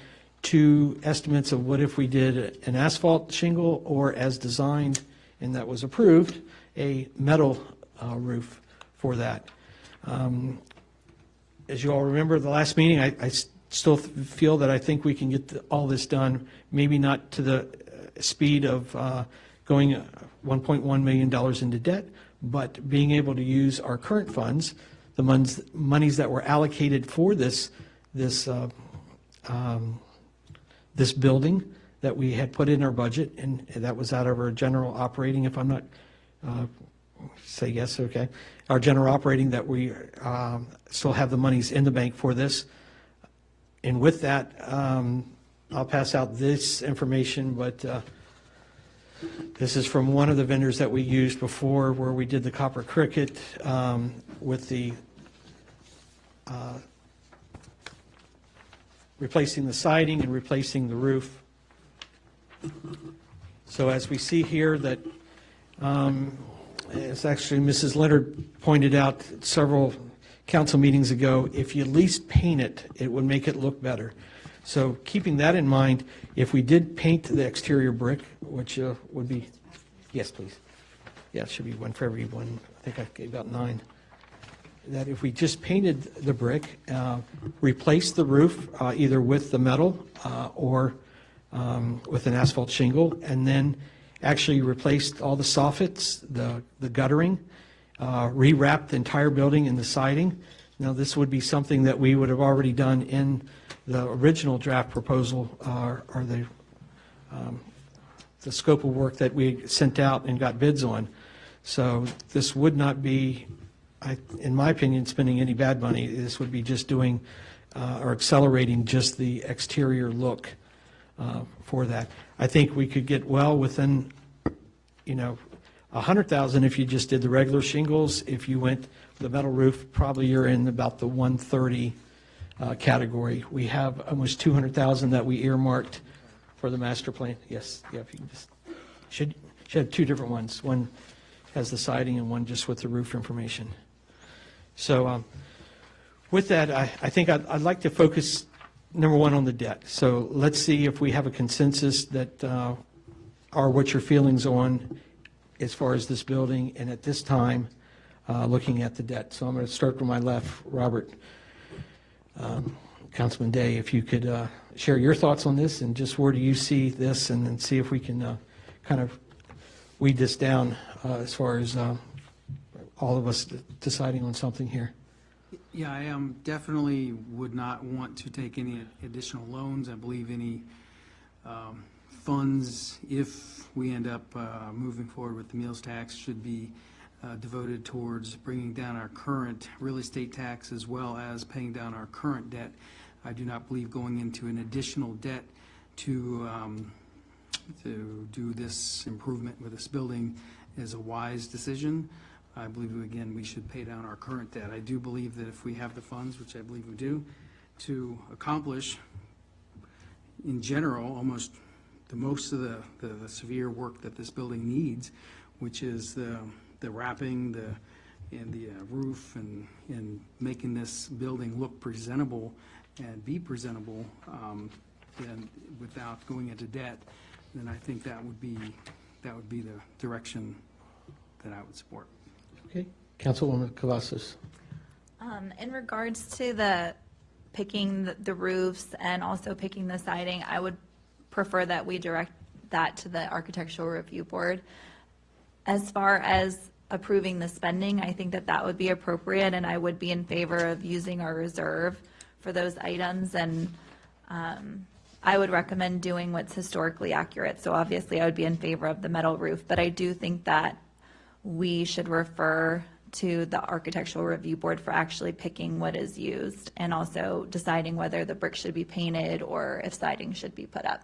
2 estimates of what if we did an asphalt shingle, or as designed and that was approved, a metal roof for that. As you all remember, the last meeting, I still feel that I think we can get all this done, maybe not to the speed of going $1.1 million into debt, but being able to use our current funds, the monies that were allocated for this building that we had put in our budget, and that was out of our general operating, if I'm not, say yes, okay, our general operating, that we still have the monies in the bank for this. And with that, I'll pass out this information, but this is from one of the vendors that we used before, where we did the Copper Cricket with the replacing the siding and replacing the roof. So as we see here that, as actually Mrs. Leonard pointed out several council meetings ago, if you at least paint it, it would make it look better. So keeping that in mind, if we did paint the exterior brick, which would be, yes, please. Yeah, it should be one for every one. I think I gave out 9. That if we just painted the brick, replaced the roof either with the metal or with an asphalt shingle, and then actually replaced all the soffits, the guttering, rewrapped the entire building in the siding. Now, this would be something that we would have already done in the original draft proposal, or the scope of work that we sent out and got bids on. So this would not be, in my opinion, spending any bad money. This would be just doing or accelerating just the exterior look for that. I think we could get well within, $100,000 if you just did the regular shingles. If you went the metal roof, probably you're in about the 130 category. We have almost 200,000 that we earmarked for the master plan. Yes, yeah, if you can just, should have 2 different ones. One has the siding and one just with the roof information. So with that, I think I'd like to focus, number one, on the debt. So let's see if we have a consensus that are what your feelings on as far as this building, and at this time, looking at the debt. So I'm going to start from my left, Robert. Councilman Day, if you could share your thoughts on this, and just where do you see this, and then see if we can kind of weed this down as far as all of us deciding on something here. Yeah, I definitely would not want to take any additional loans. I believe any funds, if we end up moving forward with the meals tax, should be devoted towards bringing down our current real estate tax, as well as paying down our current debt. I do not believe going into an additional debt to do this improvement with this building is a wise decision. I believe, again, we should pay down our current debt. I do believe that if we have the funds, which I believe we do, to accomplish, in general, almost the most of the severe work that this building needs, which is the wrapping, and the roof, and making this building look presentable and be presentable, and without going into debt, then I think that would be the direction that I would support. Okay. Councilwoman Cavazos. In regards to the picking the roofs and also picking the siding, I would prefer that we direct that to the Architectural Review Board. As far as approving the spending, I think that that would be appropriate, and I would be in favor of using our reserve for those items, and I would recommend doing what's historically accurate. So obviously, I would be in favor of the metal roof, but I do think that we should refer to the Architectural Review Board for actually picking what is used and also deciding whether the brick should be painted or if siding should be put up.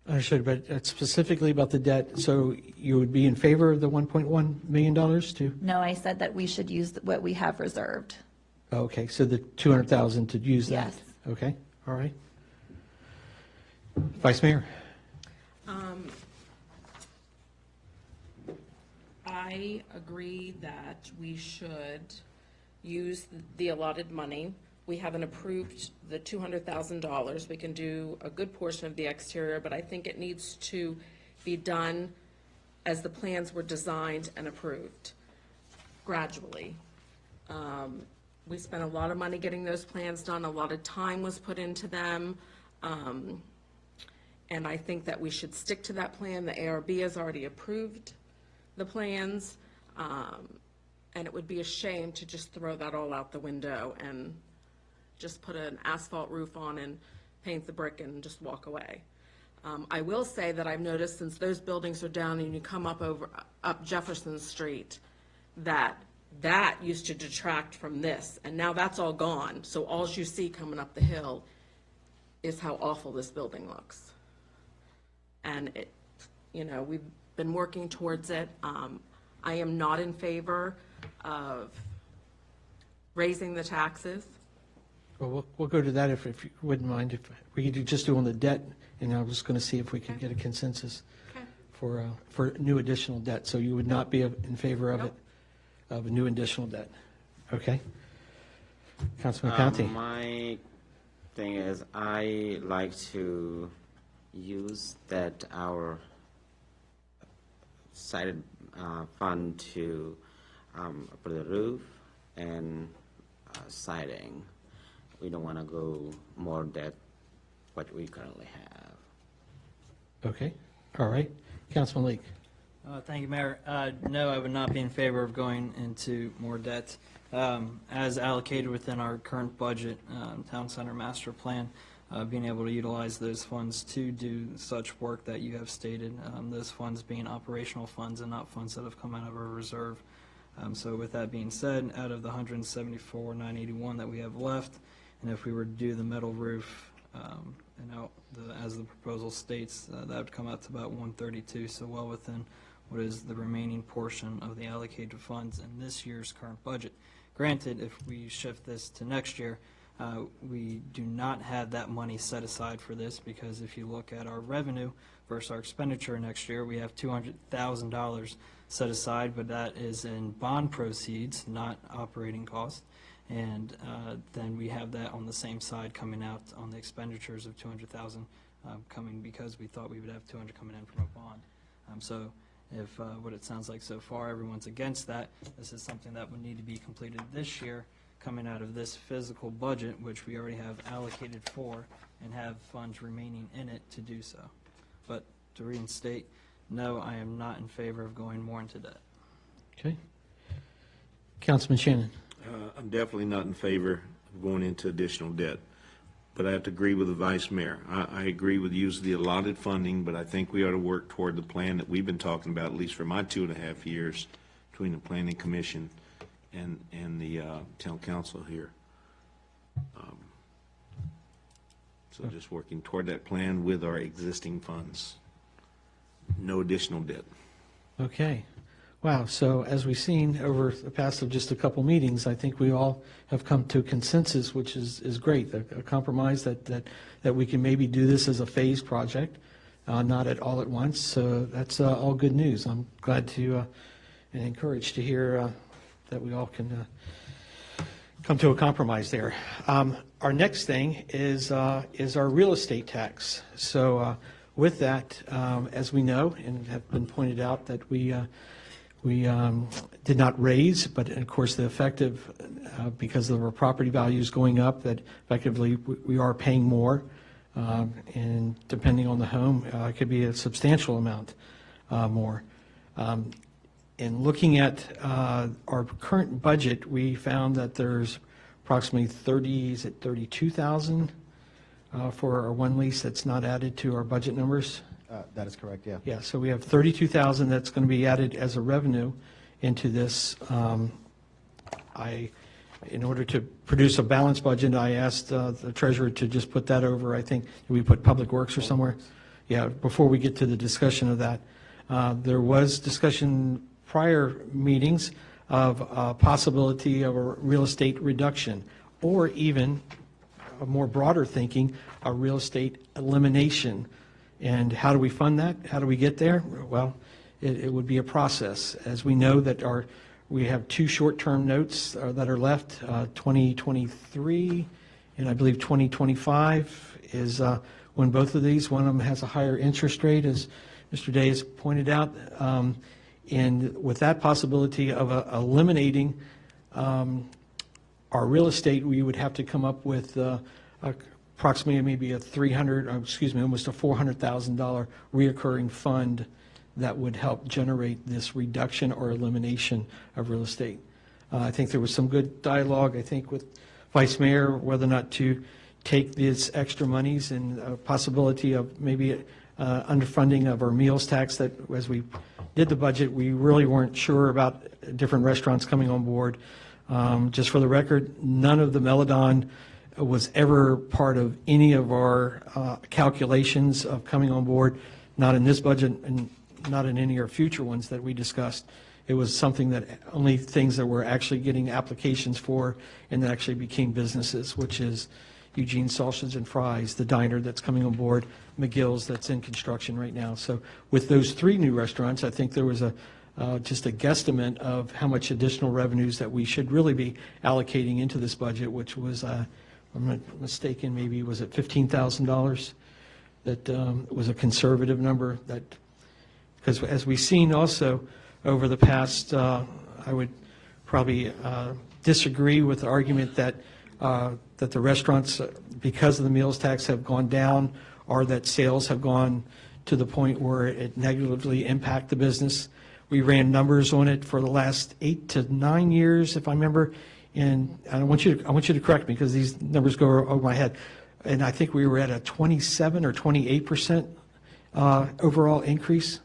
Understood, but specifically about the debt, so you would be in favor of the $1.1 million to? No, I said that we should use what we have reserved. Okay, so the $200,000 to use that? Yes. Okay, all right. Vice Mayor? I agree that we should use the allotted money. We haven't approved the $200,000. We can do a good portion of the exterior, but I think it needs to be done as the plans were designed and approved, gradually. We spent a lot of money getting those plans done. A lot of time was put into them. And I think that we should stick to that plan. The ARB has already approved the plans. And it would be a shame to just throw that all out the window and just put an asphalt roof on and paint the brick and just walk away. I will say that I've noticed since those buildings are down and you come up Jefferson Street, that used to detract from this, and now that's all gone. So all you see coming up the hill is how awful this building looks. And it, we've been working towards it. I am not in favor of raising the taxes. Well, we'll go to that if you wouldn't mind, if we could just do on the debt, and I was going to see if we could get a consensus for new additional debt. So you would not be in favor of it, of a new additional debt? Okay. Councilman Conti. My thing is, I like to use our cited fund to put the roof and siding. We don't want to go more than what we currently have. Okay, all right. Councilman Leake. Thank you, Mayor. No, I would not be in favor of going into more debt. As allocated within our current budget, Town Center Master Plan, being able to utilize those funds to do such work that you have stated, those funds being operational funds and not funds that have come out of our reserve. So with that being said, out of the $174,981 that we have left, and if we were to do the metal roof, as the proposal states, that would come out to about $132, so well within what is the remaining portion of the allocated funds in this year's current budget. Granted, if we shift this to next year, we do not have that money set aside for this, because if you look at our revenue versus our expenditure next year, we have $200,000 set aside, but that is in bond proceeds, not operating costs. And then we have that on the same side coming out on the expenditures of $200,000 coming, because we thought we would have $200 coming in from a bond. So if what it sounds like so far, everyone's against that, this is something that would need to be completed this year, coming out of this physical budget, which we already have allocated for and have funds remaining in it to do so. But to reinstate, no, I am not in favor of going more into debt. Okay. Councilman Shannon. I'm definitely not in favor of going into additional debt, but I have to agree with the Vice Mayor. I agree with use of the allotted funding, but I think we ought to work toward the plan that we've been talking about, at least for my 2.5 years, between the Planning Commission and the Town Council here. So just working toward that plan with our existing funds. No additional debt. Okay. Wow, so as we've seen over the past of just a couple meetings, I think we all have come to a consensus, which is great, a compromise that we can maybe do this as a phased project, not at all at once. So that's all good news. I'm glad to and encouraged to hear that we all can come to a compromise there. Our next thing is our real estate tax. So with that, as we know and have been pointed out, that we did not raise, but of course the effective, because of our property values going up, that effectively we are paying more, and depending on the home, it could be a substantial amount more. In looking at our current budget, we found that there's approximately 32,000 for our one lease that's not added to our budget numbers. That is correct, yeah. Yeah, so we have 32,000 that's going to be added as a revenue into this. In order to produce a balanced budget, I asked the treasurer to just put that over, I think, we put Public Works or somewhere? Yeah, before we get to the discussion of that. There was discussion prior meetings of a possibility of a real estate reduction, or even a more broader thinking, a real estate elimination. And how do we fund that? How do we get there? Well, it would be a process. As we know that we have two short-term notes that are left, 2023 and I believe 2025 is when both of these, one of them has a higher interest rate, as Mr. Day has pointed out. And with that possibility of eliminating our real estate, we would have to come up with approximately maybe almost a $400,000 reoccurring fund that would help generate this reduction or elimination of real estate. I think there was some good dialogue, I think, with Vice Mayor, whether or not to take these extra monies and a possibility of maybe underfunding of our meals tax, that as we did the budget, we really weren't sure about different restaurants coming on board. Just for the record, none of the Meladon was ever part of any of our calculations of coming on board, not in this budget and not in any of our future ones that we discussed. It was something that only things that we're actually getting applications for and that actually became businesses, which is Eugene Sausage and Fries, the diner that's coming on board, McGill's that's in construction right now. So with those three new restaurants, I think there was just a guesstimate of how much additional revenues that we should really be allocating into this budget, which was, if I'm not mistaken, maybe was it $15,000? That was a conservative number. That because as we've seen also over the past, I would probably disagree with the argument that that the restaurants, because of the meals tax, have gone down, or that sales have gone to the point where it negatively impact the business. We ran numbers on it for the last 8 to 9 years, if I remember, and I want you to correct me because these numbers go over my head. And I think we were at a 27 or 28% overall increase.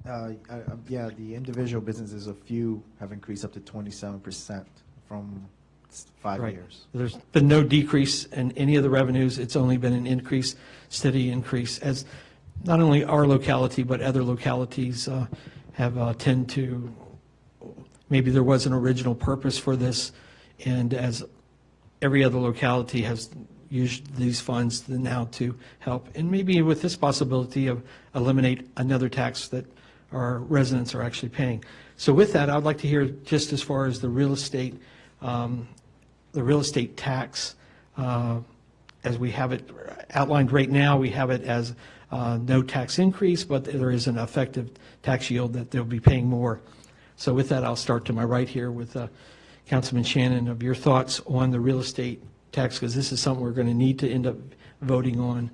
Yeah, the individual businesses, a few have increased up to 27% from 5 Right. years. There's been no decrease in any of the revenues. It's only been an increase, steady increase, as not only our locality, but other localities have tend to, maybe there was an original purpose for this, and as every other locality has used these funds now to help, and maybe with this possibility of eliminate another tax that our residents are actually paying. So with that, I'd like to hear just as far as the real estate tax, as we have it outlined right now, we have it as no tax increase, but there is an effective tax yield that they'll be paying more. So with that, I'll start to my right here with Councilman Shannon, of your thoughts on the real estate tax, because this is something we're going to need to end up voting on.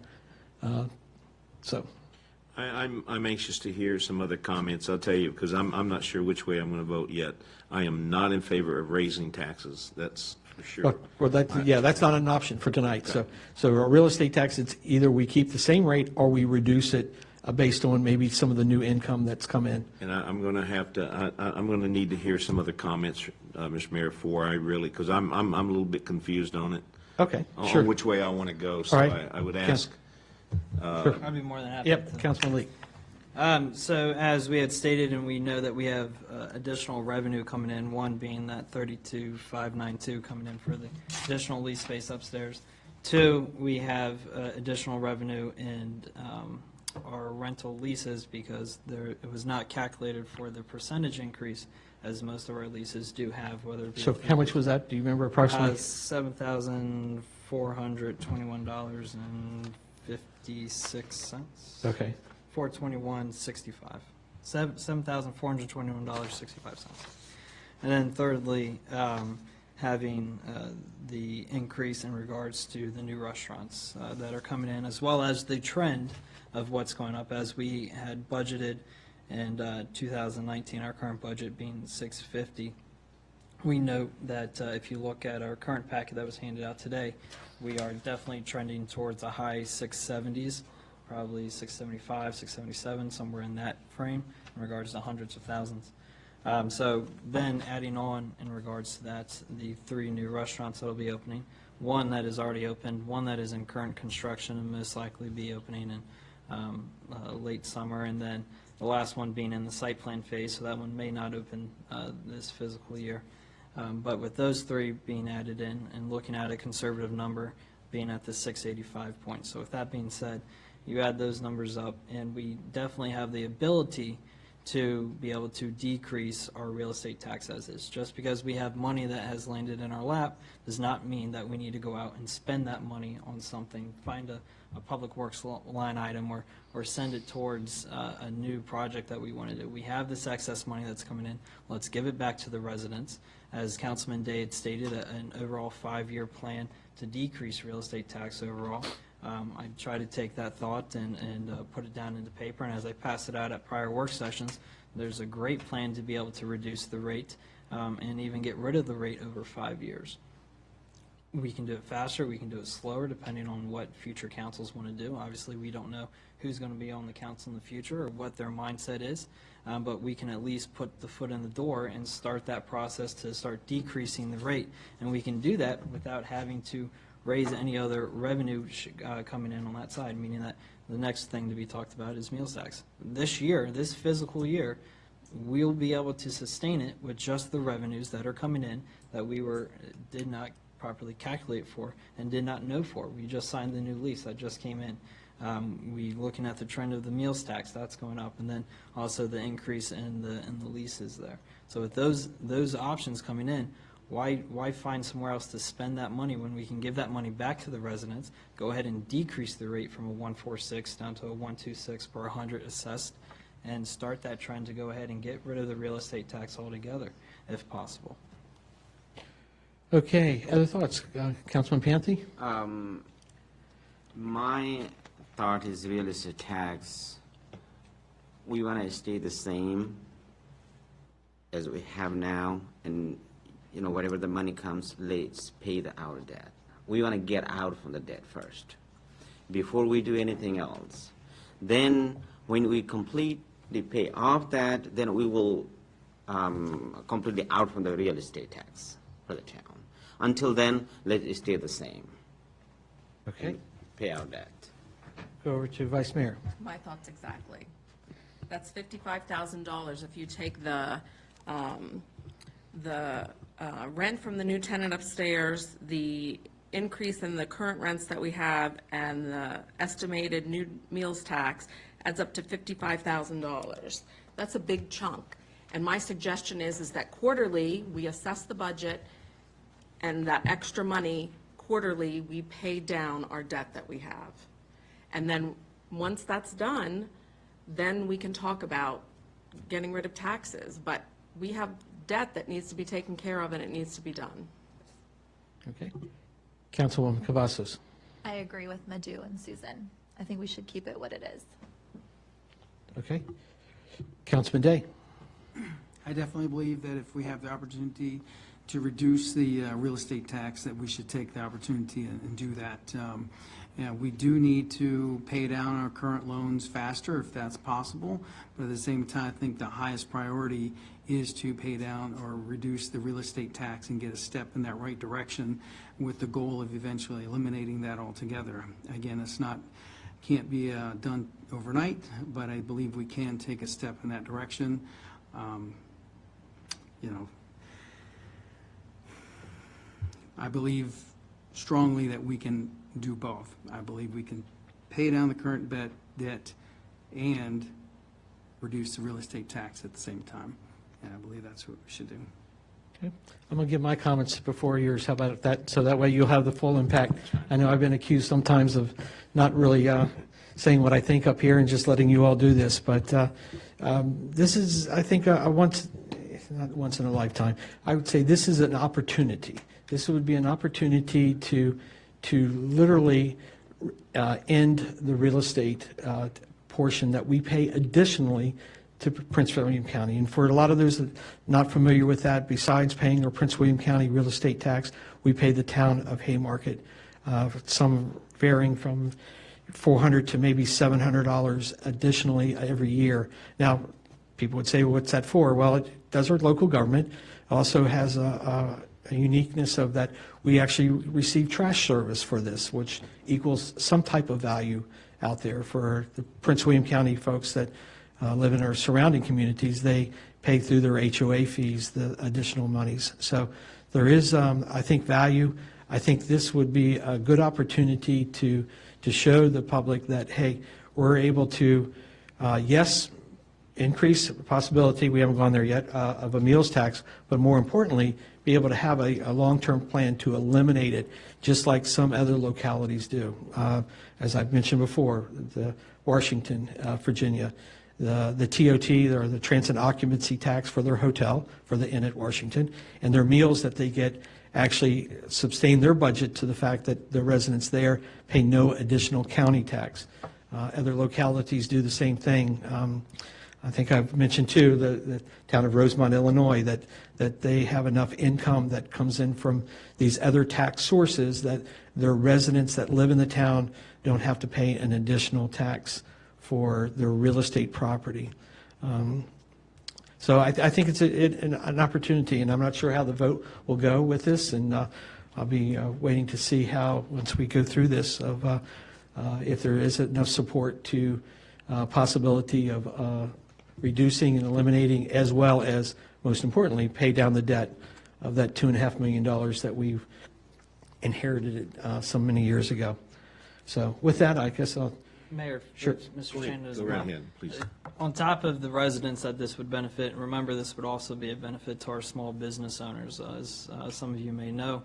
I'm anxious to hear some other comments. I'll tell you, because I'm not sure which way I'm going to vote yet. I am not in favor of raising taxes. That's for sure. Well, that's not an option for tonight. Okay. So a real estate tax, it's either we keep the same rate or we reduce it based on maybe some of the new income that's come in. And I'm going to have to, I'm going to need to hear some other comments, Mr. Mayor, before I really, because I'm a little bit confused on it. Okay, on sure. which way I want to go. So All right. I would ask. Sure. I'd be more than happy. Yep, to- Councilman Lee. So as we had stated, and we know that we have additional revenue coming in, one being that 32,592 coming in for the additional lease space upstairs. Two, we have additional revenue in our rental leases because it was not calculated for the percentage increase as most of our leases do have, whether it be. So how much was that? Do you remember approximately? $7,421.56. Okay. 421.65. $7,421.65. And then thirdly, having the increase in regards to the new restaurants that are coming in, as well as the trend of what's going up as we had budgeted in 2019, our current budget being $650. We note that if you look at our current packet that was handed out today, we are definitely trending towards the high 670s, probably 675, 677, somewhere in that frame in regards to hundreds of thousands. So then adding on in regards to that, the 3 new restaurants that will be opening, one that is already opened, one that is in current construction and most likely be opening in late summer, and then the last one being in the site plan phase, so that one may not open this physical year. But with those 3 being added in and looking at a conservative number being at the 685 point. So with that being said, you add those numbers up, and we definitely have the ability to be able to decrease our real estate tax as is. Just because we have money that has landed in our lap does not mean that we need to go out and spend that money on something, find a public works line item, or send it towards a new project that we want to do. We have this excess money that's coming in. Let's give it back to the residents. As Councilman Day had stated, an overall 5-year plan to decrease real estate tax overall. I try to take that thought and put it down into paper, and as I pass it out at prior work sessions, there's a great plan to be able to reduce the rate and even get rid of the rate over 5 years. We can do it faster, we can do it slower, depending on what future councils want to do. Obviously, we don't know who's going to be on the council in the future or what their mindset is, but we can at least put the foot in the door and start that process to start decreasing the rate. And we can do that without having to raise any other revenue coming in on that side, meaning that the next thing to be talked about is meals tax. This year, this fiscal year, we'll be able to sustain it with just the revenues that are coming in that we did not properly calculate for and did not know for. We just signed the new lease that just came in. We looking at the trend of the meals tax, that's going up, and then also the increase in the leases there. So with those options coming in, why find somewhere else to spend that money when we can give that money back to the residents, go ahead and decrease the rate from a 146 down to a 126 per 100 assessed, and start that trend to go ahead and get rid of the real estate tax altogether, if possible. Okay, other thoughts? Councilman Panthy? My thought is real estate tax, we want to stay the same as we have now, and whatever the money comes, let's pay our debt. We want to get out from the debt first before we do anything else. Then when we completely pay off that, then we will completely out from the real estate tax for the town. Until then, let it stay the same. Okay. Pay our debt. Go over to Vice Mayor. My thoughts exactly. That's $55,000 if you take the rent from the new tenant upstairs, the increase in the current rents that we have, and the estimated new meals tax adds up to $55,000. That's a big chunk. And my suggestion is that quarterly, we assess the budget, and that extra money, quarterly, we pay down our debt that we have. And then, once that's done, then we can talk about getting rid of taxes. But we have debt that needs to be taken care of, and it needs to be done. Okay. Councilwoman Cavazos. I agree with Madhu and Susan. I think we should keep it what it is. Okay. Councilman Day. I definitely believe that if we have the opportunity to reduce the real estate tax, that we should take the opportunity and do that. We do need to pay down our current loans faster if that's possible, but at the same time, I think the highest priority is to pay down or reduce the real estate tax and get a step in that right direction with the goal of eventually eliminating that altogether. Again, it's not can't be done overnight, but I believe we can take a step in that direction. You know, I believe strongly that we can do both. I believe we can pay down the current debt and reduce the real estate tax at the same time. And I believe that's what we should do. Okay. I'm going to give my comments before yours. How about that? So that way you'll have the full impact. I know I've been accused sometimes of not really saying what I think up here and just letting you all do this, but this is, I think, not once in a lifetime. I would say this is an opportunity. This would be an opportunity to literally end the real estate portion that we pay additionally to Prince William County. And for a lot of those that are not familiar with that, besides paying our Prince William County real estate tax, we pay the town of Haymarket, some varying from $400 to maybe $700 additionally every year. Now, people would say, well, what's that for? Well, it does our local government. Also has a uniqueness of that we actually receive trash service for this, which equals some type of value out there for the Prince William County folks that live in our surrounding communities. They pay through their HOA fees the additional monies. So there is, I think, value. I think this would be a good opportunity to show the public that, hey, we're able to, yes, increase the possibility, we haven't gone there yet, of a meals tax, but more importantly, be able to have a long-term plan to eliminate it, just like some other localities do. As I've mentioned before, the Washington, Virginia, the TOT, or the Transit Occupancy Tax for their hotel, for the Inn at Washington, and their meals that they get actually sustain their budget to the fact that the residents there pay no additional county tax. Other localities do the same thing. I think I've mentioned too the town of Rosemont, Illinois, that they have enough income that comes in from these other tax sources that their residents that live in the town don't have to pay an additional tax for their real estate property. So I think it's an opportunity, and I'm not sure how the vote will go with this, and I'll be waiting to see how, once we go through this, of if there is enough support to possibility of reducing and eliminating, as well as, most importantly, pay down the debt of that $2.5 million that we've inherited so many years ago. So with that, I guess I'll... Mayor, Sure. Mr. Chandler as Go well. right ahead, please. On top of the residents that this would benefit, remember this would also be a benefit to our small business owners. As some of you may know,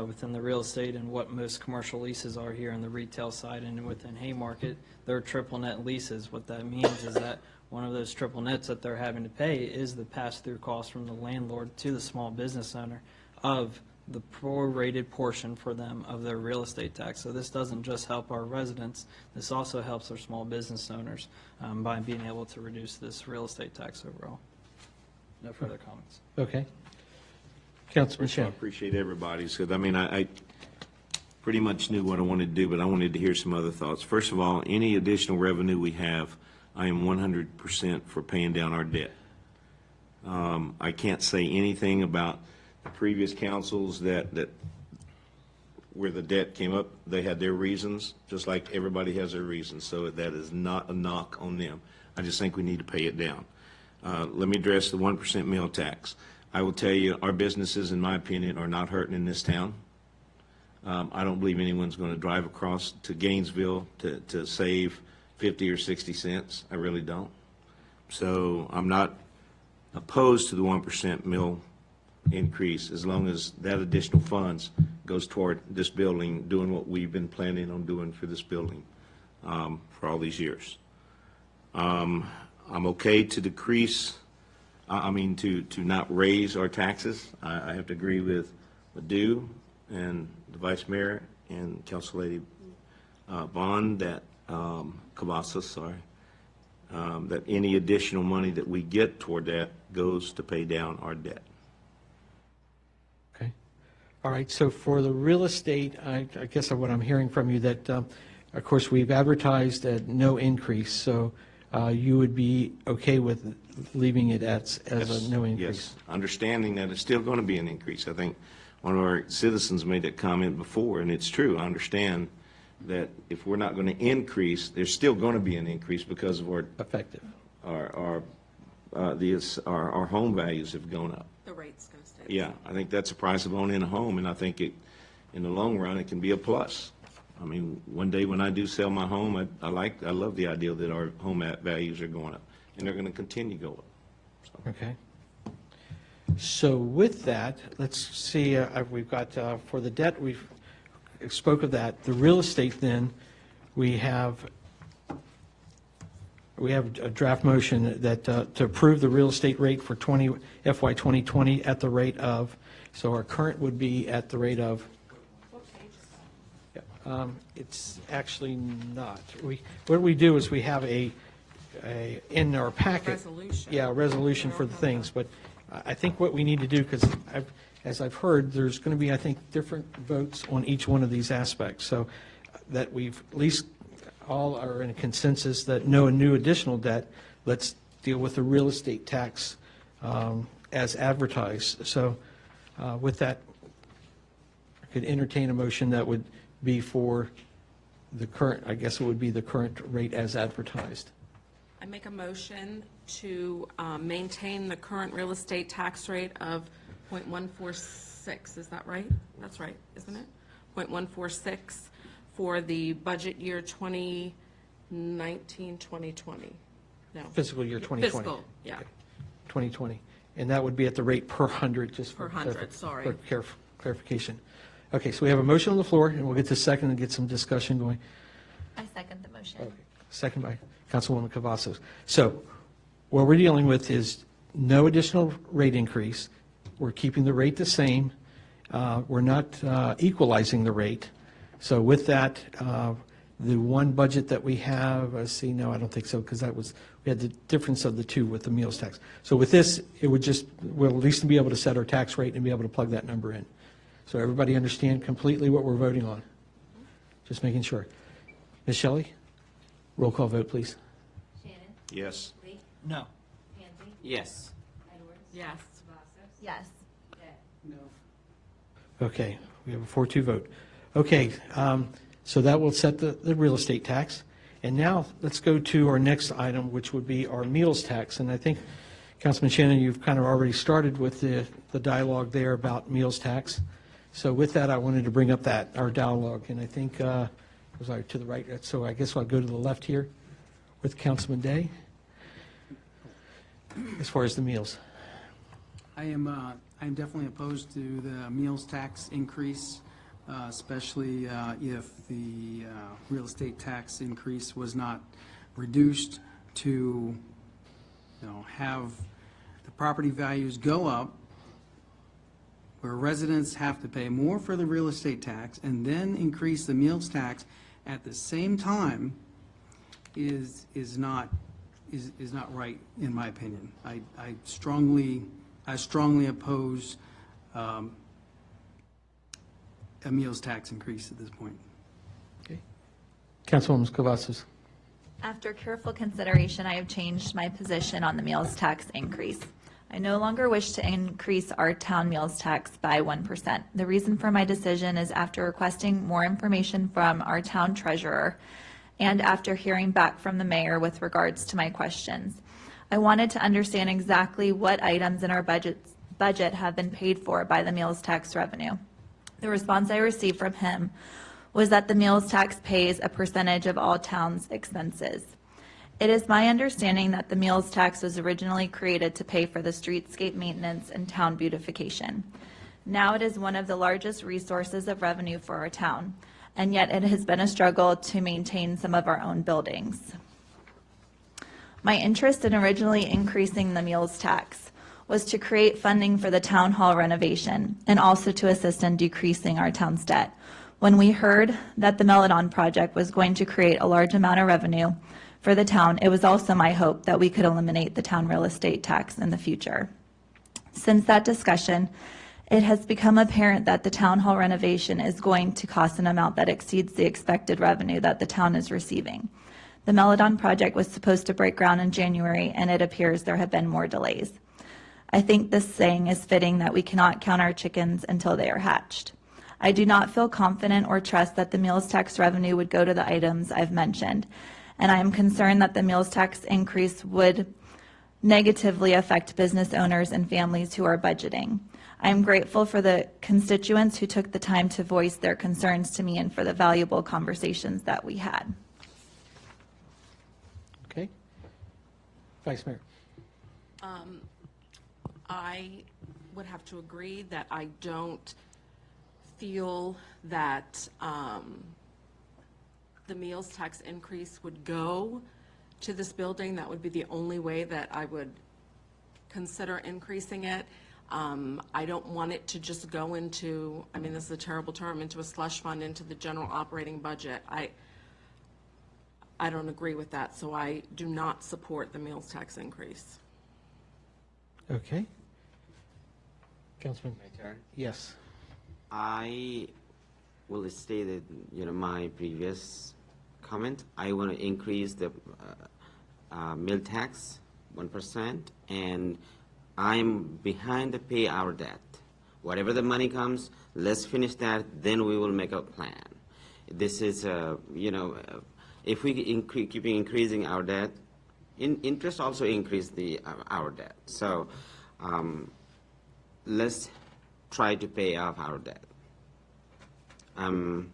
within the real estate and what most commercial leases are here on the retail side and within Haymarket, they're triple net leases. What that means is that one of those triple nets that they're having to pay is the pass-through cost from the landlord to the small business owner of the prorated portion for them of their real estate tax. So this doesn't just help our residents, this also helps our small business owners by being able to reduce this real estate tax overall. No further comments. Okay. Councilman First of all, I Shan. appreciate everybody's, because, I mean, I pretty much knew what I wanted to do, but I wanted to hear some other thoughts. First of all, any additional revenue we have, I am 100% for paying down our debt. I can't say anything about the previous councils that where the debt came up. They had their reasons, just like everybody has their reasons, so that is not a knock on them. I just think we need to pay it down. Let me address the 1% meal tax. I will tell you, our businesses, in my opinion, are not hurting in this town. I don't believe anyone's going to drive across to Gainesville to save 50 or 60 cents. I really don't. So I'm not opposed to the 1% mill increase, as long as that additional funds goes toward this building, doing what we've been planning on doing for this building for all these years. I'm okay to decrease, to not raise our taxes. I have to agree with Madhu and the Vice Mayor and Council Lady Bond that Cavazos, that any additional money that we get toward that goes to pay down our debt. Okay. All right, so for the real estate, I guess what I'm hearing from you that, of course, we've advertised at no increase, so you would be okay with leaving it as a no increase? Yes, understanding that it's still going to be an increase. I think one of our citizens made that comment before, and it's true. I understand that if we're not going to increase, there's still going to be an increase because of our Effective. our home values have gone up. The rate's going to stay. Yeah, I think that's the price of owning a home, and I think in the long run, it can be a plus. I mean, one day when I do sell my home, I love the idea that our home values are going up, and they're going to continue to go up. Okay. So with that, let's see, we've got, for the debt, we've spoke of that. The real estate then, we have a draft motion that, to approve the real estate rate for FY 2020 at the rate of, so our current would be at the rate of, it's actually not. What we do is we have in our packet. Resolution. Yeah, a resolution for the things, but I think what we need to do, because as I've heard, there's going to be, I think, different votes on each one of these aspects, so that we've at least all are in a consensus that no new additional debt, let's deal with the real estate tax as advertised. So with that, I could entertain a motion that would be for the current, I guess it would be the current rate as advertised. I make a motion to maintain the current real estate tax rate of .146. Is that right? That's right, isn't it? .146 for the budget year 2019, 2020. No. Fiscal year 2020. Fiscal, yeah. Okay. 2020. And that would be at the rate per 100, just Per for 100, sorry. for clarification. Okay, so we have a motion on the floor, and we'll get to second and get some discussion going. I second the motion. Okay. Second by Councilwoman Cavazos. So what we're dealing with is no additional rate increase. We're keeping the rate the same. We're not equalizing the rate. So with that, the one budget that we have, see, no, I don't think so, because we had the difference of the two with the meals tax. So with this, it would just, we'll at least be able to set our tax rate and be able to plug that number in. So everybody understand completely what we're voting on? Just making sure. Ms. Shelley? Roll call vote, please. Shannon? Yes. Lee? No. Pansy? Yes. Edwards? Yes. Cavazos? Yes. Day? Okay, we have a 4-2 vote. Okay, so that will set the real estate tax. And now let's go to our next item, which would be our meals tax. And I think, Councilman Shannon, you've kind of already started with the dialogue there about meals tax. So with that, I wanted to bring up our dialogue. And I think, was I to the right? So I guess I'll go to the left here with Councilman Day as far as the meals. I'm definitely opposed to the meals tax increase, especially if the real estate tax increase was not reduced to, have the property values go up, where residents have to pay more for the real estate tax and then increase the meals tax at the same time is not right, in my opinion. I strongly oppose a meals tax increase at this point. Okay. Councilwoman Cavazos. After careful consideration, I have changed my position on the meals tax increase. I no longer wish to increase our town meals tax by 1%. The reason for my decision is after requesting more information from our town treasurer and after hearing back from the mayor with regards to my questions. I wanted to understand exactly what items in our budget have been paid for by the meals tax revenue. The response I received from him was that the meals tax pays a percentage of all town's expenses. It is my understanding that the meals tax was originally created to pay for the streetscape maintenance and town beautification. Now it is one of the largest resources of revenue for our town, and yet it has been a struggle to maintain some of our own buildings. My interest in originally increasing the meals tax was to create funding for the town hall renovation and also to assist in decreasing our town's debt. When we heard that the Meladon project was going to create a large amount of revenue for the town, it was also my hope that we could eliminate the town real estate tax in the future. Since that discussion, it has become apparent that the town hall renovation is going to cost an amount that exceeds the expected revenue that the town is receiving. The Meladon project was supposed to break ground in January, and it appears there have been more delays. I think this saying is fitting that we cannot count our chickens until they are hatched. I do not feel confident or trust that the meals tax revenue would go to the items I've mentioned, and I am concerned that the meals tax increase would negatively affect business owners and families who are budgeting. I am grateful for the constituents who took the time to voice their concerns to me and for the valuable conversations that we had. Okay. Vice Mayor. I would have to agree that I don't feel that the meals tax increase would go to this building. That would be the only way that I would consider increasing it. I don't want it to just go into, I mean, this is a terrible term, into a slush fund, into the general operating budget. I don't agree with that, so I do not support the meals tax increase. Okay. Councilman. My turn? Yes. I will state that, my previous comment. I want to increase the meal tax 1%, and I'm behind to pay our debt. Whatever the money comes, let's finish that, then we will make a plan. This is, if we keep increasing our debt, interest also increase our debt. So let's try to pay off our debt. I'm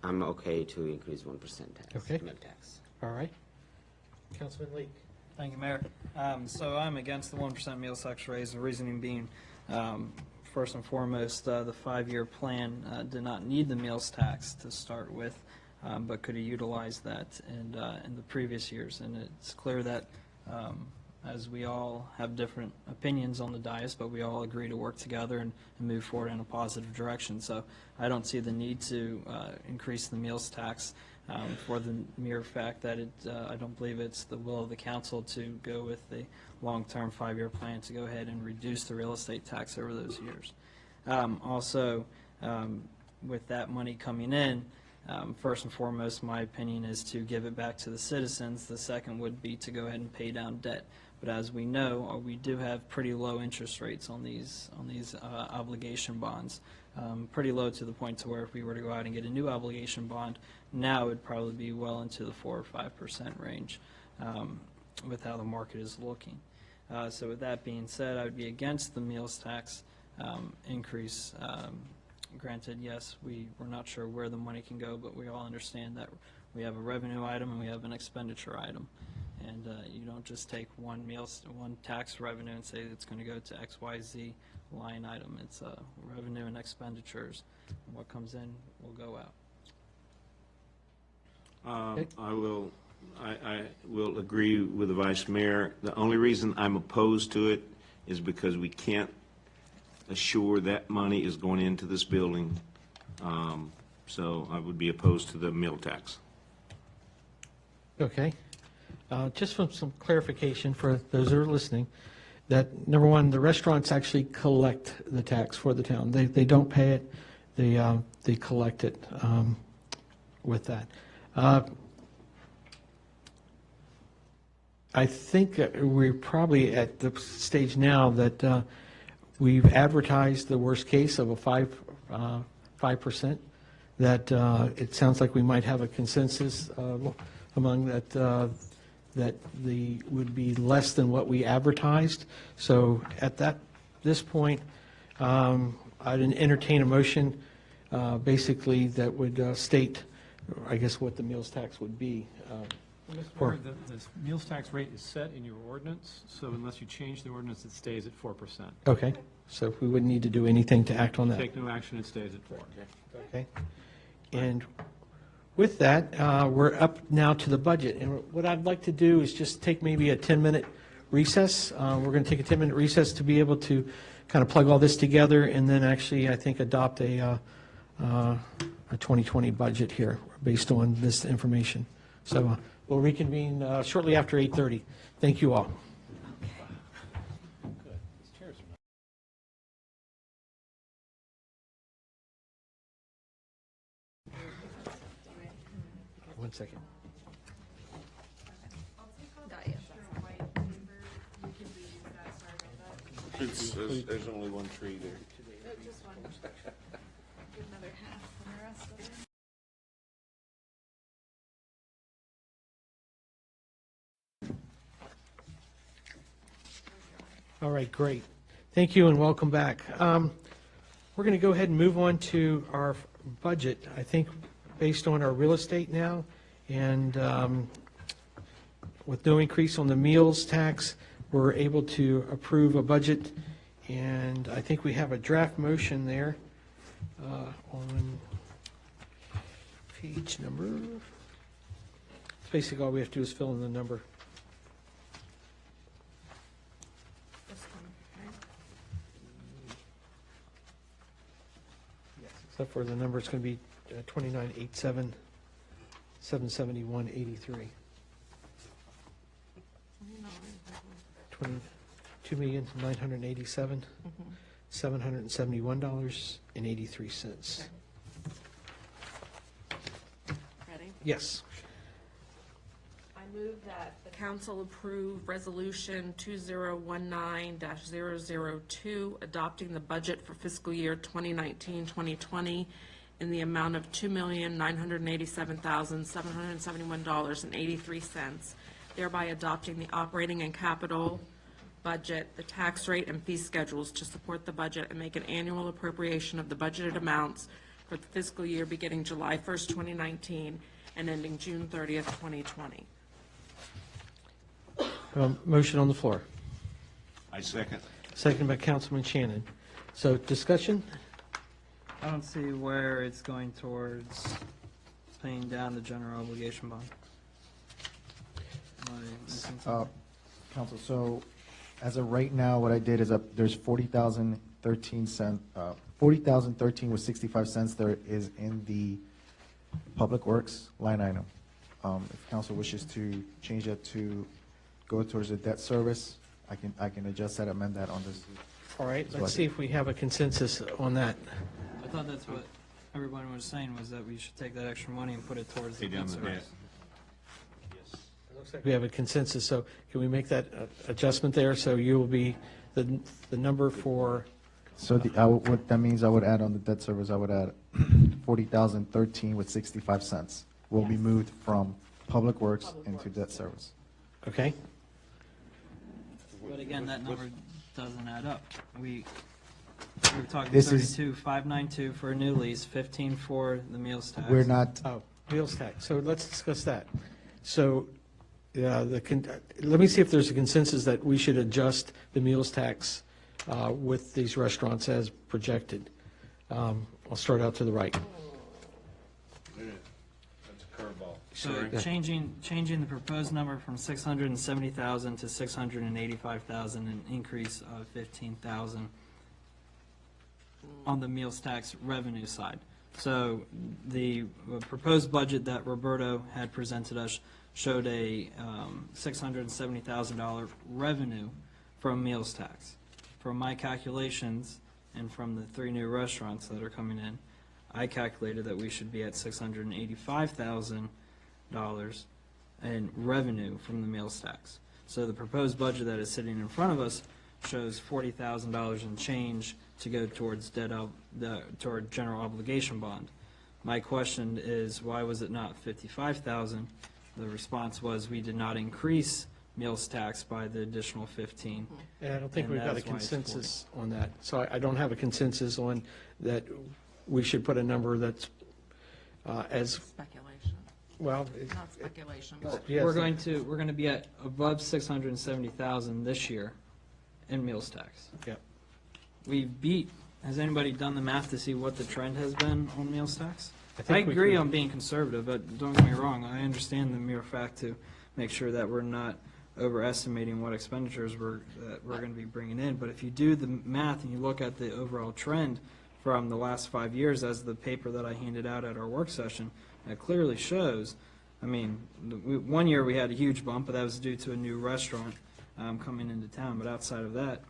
okay to increase 1% tax. Okay. Meal tax. All right. Councilman Leake. Thank you, Mayor. So I'm against the 1% meals tax raise, the reasoning being, first and foremost, the 5-year plan did not need the meals tax to start with, but could have utilized that in the previous years. And it's clear that as we all have different opinions on the dais, but we all agree to work together and move forward in a positive direction. So I don't see the need to increase the meals tax for the mere fact that I don't believe it's the will of the council to go with the long-term 5-year plan to go ahead and reduce the real estate tax over those years. Also, with that money coming in, first and foremost, my opinion is to give it back to the citizens. The second would be to go ahead and pay down debt. But as we know, we do have pretty low interest rates on these obligation bonds, pretty low to the point to where if we were to go out and get a new obligation bond, now it would probably be well into the 4 or 5% range with how the market is looking. So with that being said, I would be against the meals tax increase. Granted, yes, we're not sure where the money can go, but we all understand that we have a revenue item and we have an expenditure item. And you don't just take one tax revenue and say it's going to go to XYZ line item. It's revenue and expenditures. And what comes in will go out. I will agree with the Vice Mayor. The only reason I'm opposed to it is because we can't assure that money is going into this building. So I would be opposed to the meal tax. Okay. Just from some clarification for those who are listening, that number one, the restaurants actually collect the tax for the town. They don't pay it, they collect it with that. I think we're probably at the stage now that we've advertised the worst case of a 5%, that it sounds like we might have a consensus among that that would be less than what we advertised. So at this point, I'd entertain a motion basically that would state, I guess, what the meals tax would be. Mr. Mayor, the meals tax rate is set in your ordinance, so unless you change the ordinance, it stays at 4%. Okay, so we wouldn't need to do anything to act on that. Take no action, it stays at 4%. Okay. And with that, we're up now to the budget. And what I'd like to do is just take maybe a 10-minute recess. We're going to take a 10-minute recess to be able to kind of plug all this together and then actually, I think, adopt a 2020 budget here based on this information. So we'll reconvene shortly after 8:30. Thank you all. One second. There's only one tree there. All right, great. Thank you and welcome back. We're going to go ahead and move on to our budget. I think based on our real estate now and with no increase on the meals tax, we're able to approve a budget. And I think we have a draft motion there on page number. Basically, all we have to do is fill in the number. Except for the number, it's going to be 2987, 771.83. $22,987, $771.83. Ready? Yes. I move that the council approve Resolution 2019-002, adopting the budget for fiscal year 2019-2020 in the amount of $2,987,771.83, thereby adopting the operating and capital budget, the tax rate, and fee schedules to support the budget and make an annual appropriation of the budgeted amounts for the fiscal year beginning July 1st, 2019 and ending June 30th, 2020. Motion on the floor. I second. Seconded by Councilman Shannon. So discussion? I don't see where it's going towards paying down the general obligation bond. Am I missing something? Council, so as of right now, what I did is there's 40,013 with 65 cents there is in the Public Works line item. If council wishes to change that to go towards the debt service, I can adjust that, amend that on this. All right, let's see if we have a consensus on that. I thought that's what everyone was saying, was that we should take that extra money and put it towards the Pay down debt the service. debt. Looks like we have a consensus, so can we make that adjustment there? So you will be the number for, So what that means, I would add on the debt service, I would add 40,013 with 65 cents will be moved from Public Works into debt service. okay? But again, that number doesn't add up. We were talking This is- 32,592 for a new lease, 15 for the meals tax. We're not, Oh, meals tax. So let's discuss that. So let me see if there's a consensus that we should adjust the meals tax with these restaurants as projected. I'll start out to the right. That's a curveball. So changing the proposed number from 670,000 to 685,000, an increase of 15,000 on the meals tax revenue side. So the proposed budget that Roberto had presented us showed a $670,000 revenue from meals tax. From my calculations and from the 3 new restaurants that are coming in, I calculated that we should be at $685,000 in revenue from the meals tax. So the proposed budget that is sitting in front of us shows $40,000 in change to go towards toward general obligation bond. My question is, why was it not $55,000? The response was, we did not increase meals tax by the additional 15. And I don't think And we've got a that's why it's 40. consensus on that. So I don't have a consensus on that we should put a number that's as, Speculation, well, not speculation. yes. We're going to be at above 670,000 this year in meals tax. Yep. We've beat, has anybody done the math to see what the trend has been on meals tax? I I think we agree could- on being conservative, but don't get me wrong, I understand the mere fact to make sure that we're not overestimating what expenditures that we're going to be bringing in. But if you do the math and you look at the overall trend from the last 5 years, as the paper that I handed out at our work session, that clearly shows, I mean, one year we had a huge bump, but that was due to a new restaurant coming into town. But outside of that,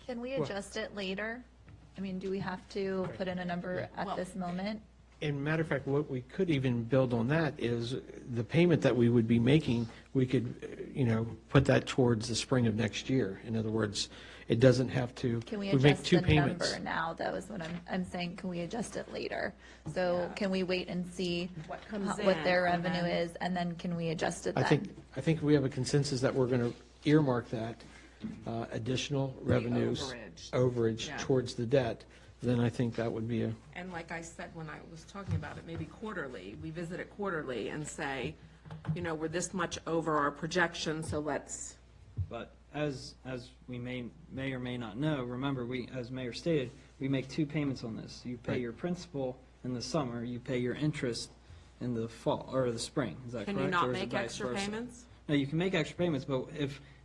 Can we Well- adjust it later? I mean, do we have to put in a number at this moment? In matter of fact, what we could even build on that is the payment that we would be making, we could, put that towards the spring of next year. In other words, it doesn't have to. Can we make adjust two the payments. number now, though, is what I'm saying, can we adjust it later? So can we wait and see What comes what their in, and revenue then- is, and then can we adjust it I then? think we have a consensus that we're going to earmark that additional revenues. Overage Yeah. towards the debt, then I think that would be a, And like I said when I was talking about it, maybe quarterly, we visit it quarterly and say, you know, we're this much over our projection, so let's, But as we may or may not know, remember, as Mayor stated, we make two payments on this. You pay Right. your principal in the summer, you pay your interest in the fall, or the spring, is that correct? can you not Or is it make vice extra versa? payments? No, you can make extra payments, but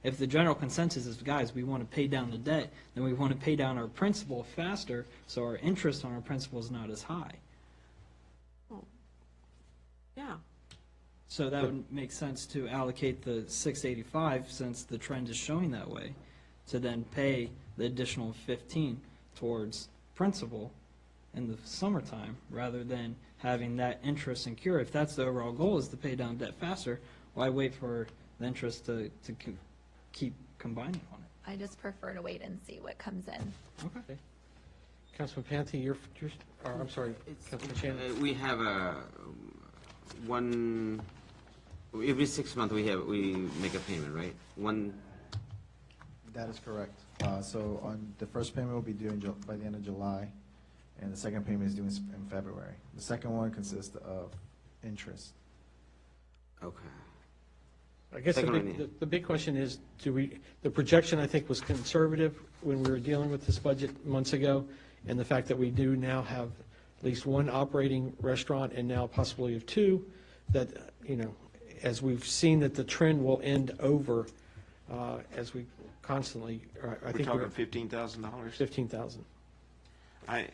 if the general consensus is, guys, we want to pay down the debt, then we want to pay down our principal faster, so our interest on our principal is not as high. Yeah. So that would make sense to allocate the 685, since the trend is showing that way, to then pay the additional 15 towards principal in the summertime, rather than having that interest incur. If that's the overall goal, is to pay down debt faster, why wait for the interest to keep combining on it? I just prefer to wait and see what comes in. Okay. Councilman Panthy, or, I'm sorry, Councilman Shannon. We have every 6 months we make a payment, right? That is correct. So on the first payment will be due by the end of July, and the second payment is due in February. The second one consists of interest. Okay. I guess the big question is, the projection, I think, was conservative when we were dealing with this budget months ago, and the fact that we do now have at least one operating restaurant and now possibly of two, that, as we've seen that the trend will end over, as we constantly, I think We're talking $15,000? 15,000. I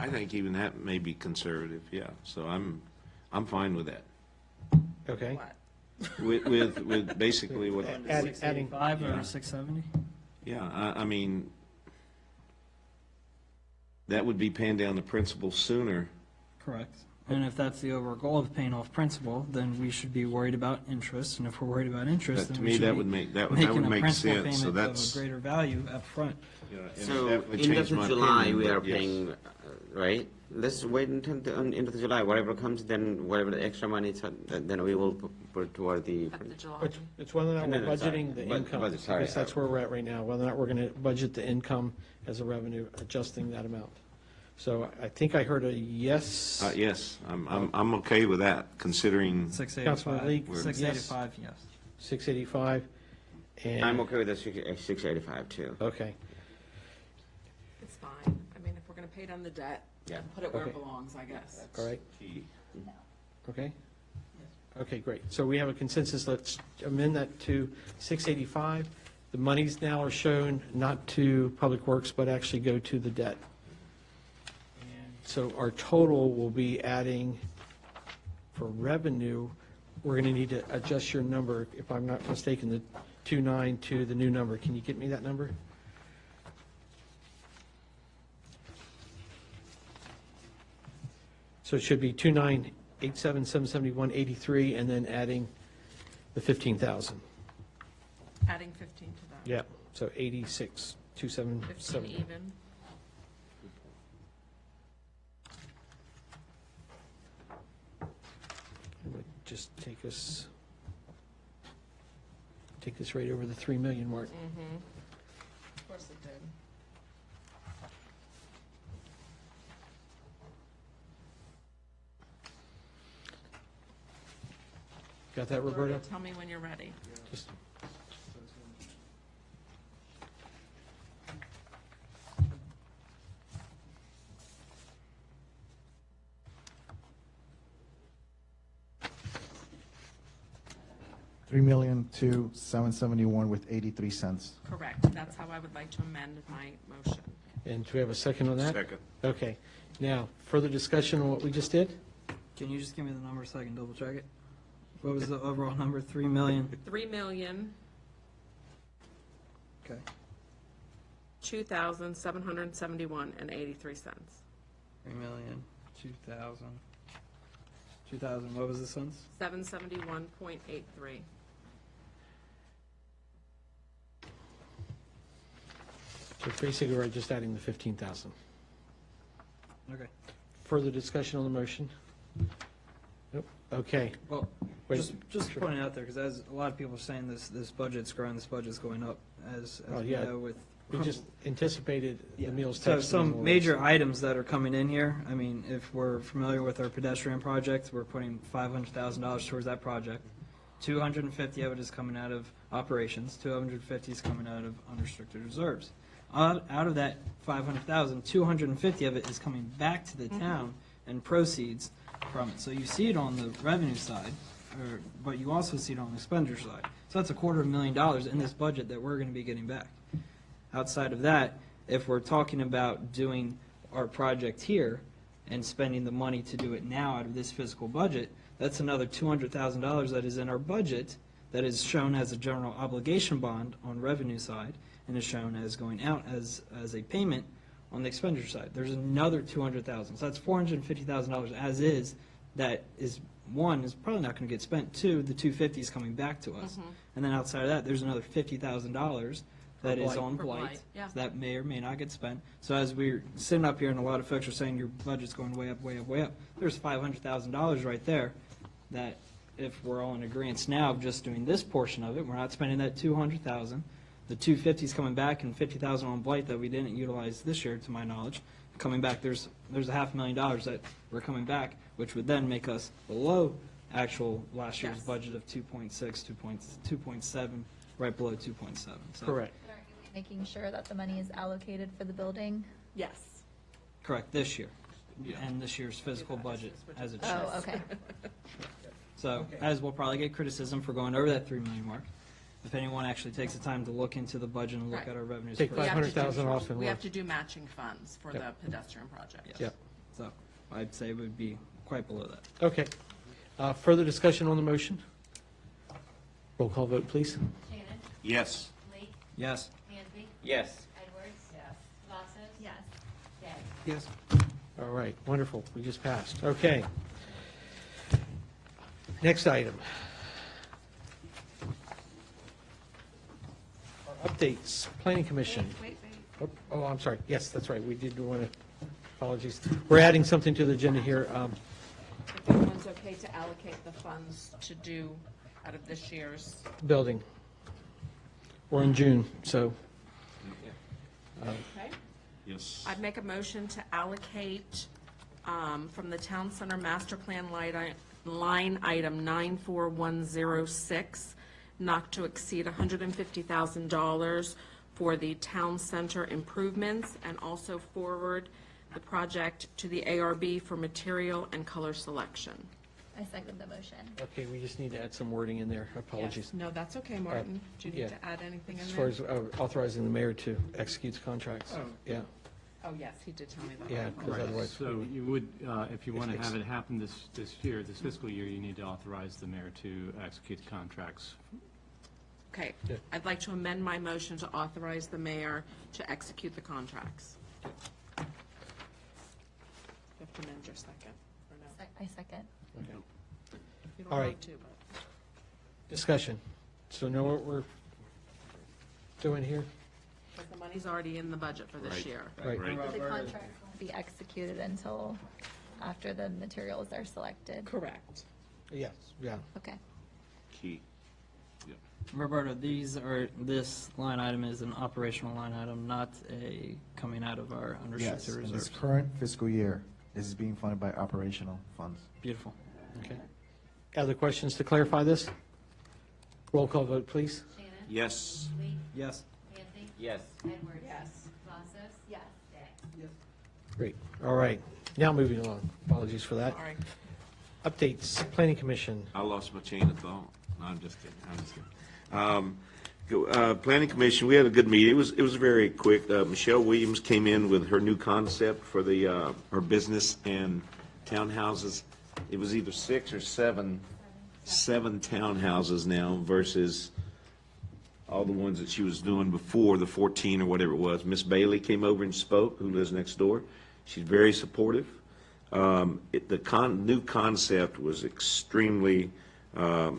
think even that may be conservative, yeah. So I'm fine with that. Okay. With basically what. Adding, 685 or 670? Yeah, I mean, that would be paying down the principal sooner. Correct. And if that's the overall goal of paying off principal, then we should be worried about interest, and if we're worried about interest, That- then to we me, should that be would make- that would making a make principal sense. So payment that's- of a greater value up front. So, that would end change of my July, opinion, we are but yes. paying, right? Let's wait until end of July, whatever comes, then whatever the extra money, then we will put toward the. It's whether or not we're No, sorry. budgeting the income. Budget, I sorry. guess that's where we're at right now, whether or not we're going to budget the income as a revenue, adjusting that amount. So I think I heard a yes. Yes, I'm okay with that, considering. Councilman Lee, 685, yes. 685, and. I'm okay with the 685 too. Okay. It's fine. I mean, if we're gonna pay down the debt, Yeah. put it where it Okay. belongs, I guess. All right. Okay? Okay, great. So we have a consensus, let's amend that to 685. The monies now are shown not to Public Works, but actually go to the debt. So our total will be adding, for revenue, we're going to need to adjust your number, if I'm not mistaken, the 29 to the new number. Can you get me that number? So it should be 2,987,771.83, and then adding the 15,000. Adding 15 to that. Yeah, so 86,277. 15 even. It would just take this right over the 3 million mark. Mm-hmm. Of course it did. Got that, Roberta? Tell me when you're ready. Just- $3,277,771 with 83 cents. Correct. That's how I would like to amend my motion. And do we have a second on that? Second. Okay. Now, further discussion on what we just did? Can you just give me the number so I can double check it? What was the overall number? 3 million? 3,000,000. Okay. 2,771.83 cents. 3 million, 2,000. 2,000, what was the cents? 771.83. So basically, we're just adding the 15,000. Okay. Further discussion on the motion? Nope, okay. Well, Wait, just sure. pointing out there, because as a lot of people are saying, this budget's growing, this budget's going up, as Oh, we yeah. know with. We just anticipated the meals So tax. some major items that are coming in here, I mean, if we're familiar with our pedestrian project, we're putting $500,000 towards that project. 250 of it is coming out of operations, 250 is coming out of unrestricted reserves. Out of that 500,000, 250 of it is coming back to the town and proceeds from it. So you see it on the revenue side, but you also see it on the expenditure side. So that's $250,000 in this budget that we're going to be getting back. Outside of that, if we're talking about doing our project here and spending the money to do it now out of this fiscal budget, that's another $200,000 that is in our budget that is shown as a general obligation bond on revenue side and is shown as going out as a payment on the expenditure side. There's another $200,000. So that's $450,000 as is. That is, one, is probably not going to get spent. Two, the 250 is coming back to us. And then outside of that, there's another $50,000 that is on For blight. blight, yeah. That may or may not get spent. So as we're sitting up here and a lot of folks are saying your budget's going way up, way up, way up, there's $500,000 right there that if we're all in agreement now of just doing this portion of it, we're not spending that $200,000. The 250 is coming back and 50,000 on blight that we didn't utilize this year, to my knowledge. Coming back, there's $500,000 that we're coming back, which would then make us below actual last year's Yes. budget of 2.6, 2.7, right below 2.7. So- Correct. Making sure that the money is allocated for the building? Yes. Correct, this year, and this year's fiscal budget as it shows. Oh, okay. So, as we'll probably get criticism for going over that 3 million mark, if anyone actually takes the time to look into the budget and look Right. at our revenues. Take first. We have to do- 500,000 off and We have work. to do matching funds for the Yep. pedestrian project. Yes. Yep. So, I'd say it would be quite below that. Okay. Further discussion on the motion? Roll call vote, please. Shannon? Yes. Lee? Yes. Mansby? Yes. Edwards? Yes. Vassos? Yes. Day? Yes. All right, wonderful, we just passed. Okay. Next item. Our updates, Planning Commission. Wait. Oh, I'm sorry, yes, that's right, we did want to, apologies. We're adding something to the agenda here. If everyone's okay to allocate the funds to do out of this year's, Building. We're in June, so, okay? Yes. I'd make a motion to allocate from the Town Center Master Plan line item 94106, not to exceed $150,000 for the Town Center improvements, and also forward the project to the ARB for material and color selection. I second the motion. okay, we just need to add some wording in there, apologies. Yes. No, that's okay, Martin. Do you yeah. need to add anything in As there? far as authorizing the mayor to execute contracts, yeah, Oh, yes, he did tell me that. yeah, because otherwise. So you would, if you want to It's- have it happen this year, this fiscal year, you need to authorize the mayor to execute the contracts. Okay, Yeah. I'd like to amend my motion to authorize the mayor to execute the contracts. You have to amend your second, or no? I second. Okay. You don't All have right. to, but. Discussion. So know what we're doing here? But the money's already in the budget for this Right. year. Right. The contract won't be executed until after the materials are selected. Correct. Yes, yeah. Okay. Key. Roberta, this line item is an operational line item, not a coming out of our Yes, unrestricted in reserves. this current fiscal year, this is being funded by operational funds. Beautiful. Okay. Other questions to clarify this? Roll call vote, please. Shannon? Yes. Lee? Yes. Mansby? Yes. Edwards? Yes. Vassos? Yes. Day? Great. All right. Now moving along. Apologies for that. Sorry. Updates, Planning Commission. I lost my chain of thought. No, I'm just kidding. Planning Commission, we had a good meeting. It was very quick. Michelle Williams came in with her new concept for her business and townhouses. It was either 6 or 7 townhouses now versus all the ones that she was doing before, the 14 or whatever it was. Miss Bailey came over and spoke, who lives next door. She's very supportive. New concept was extremely, at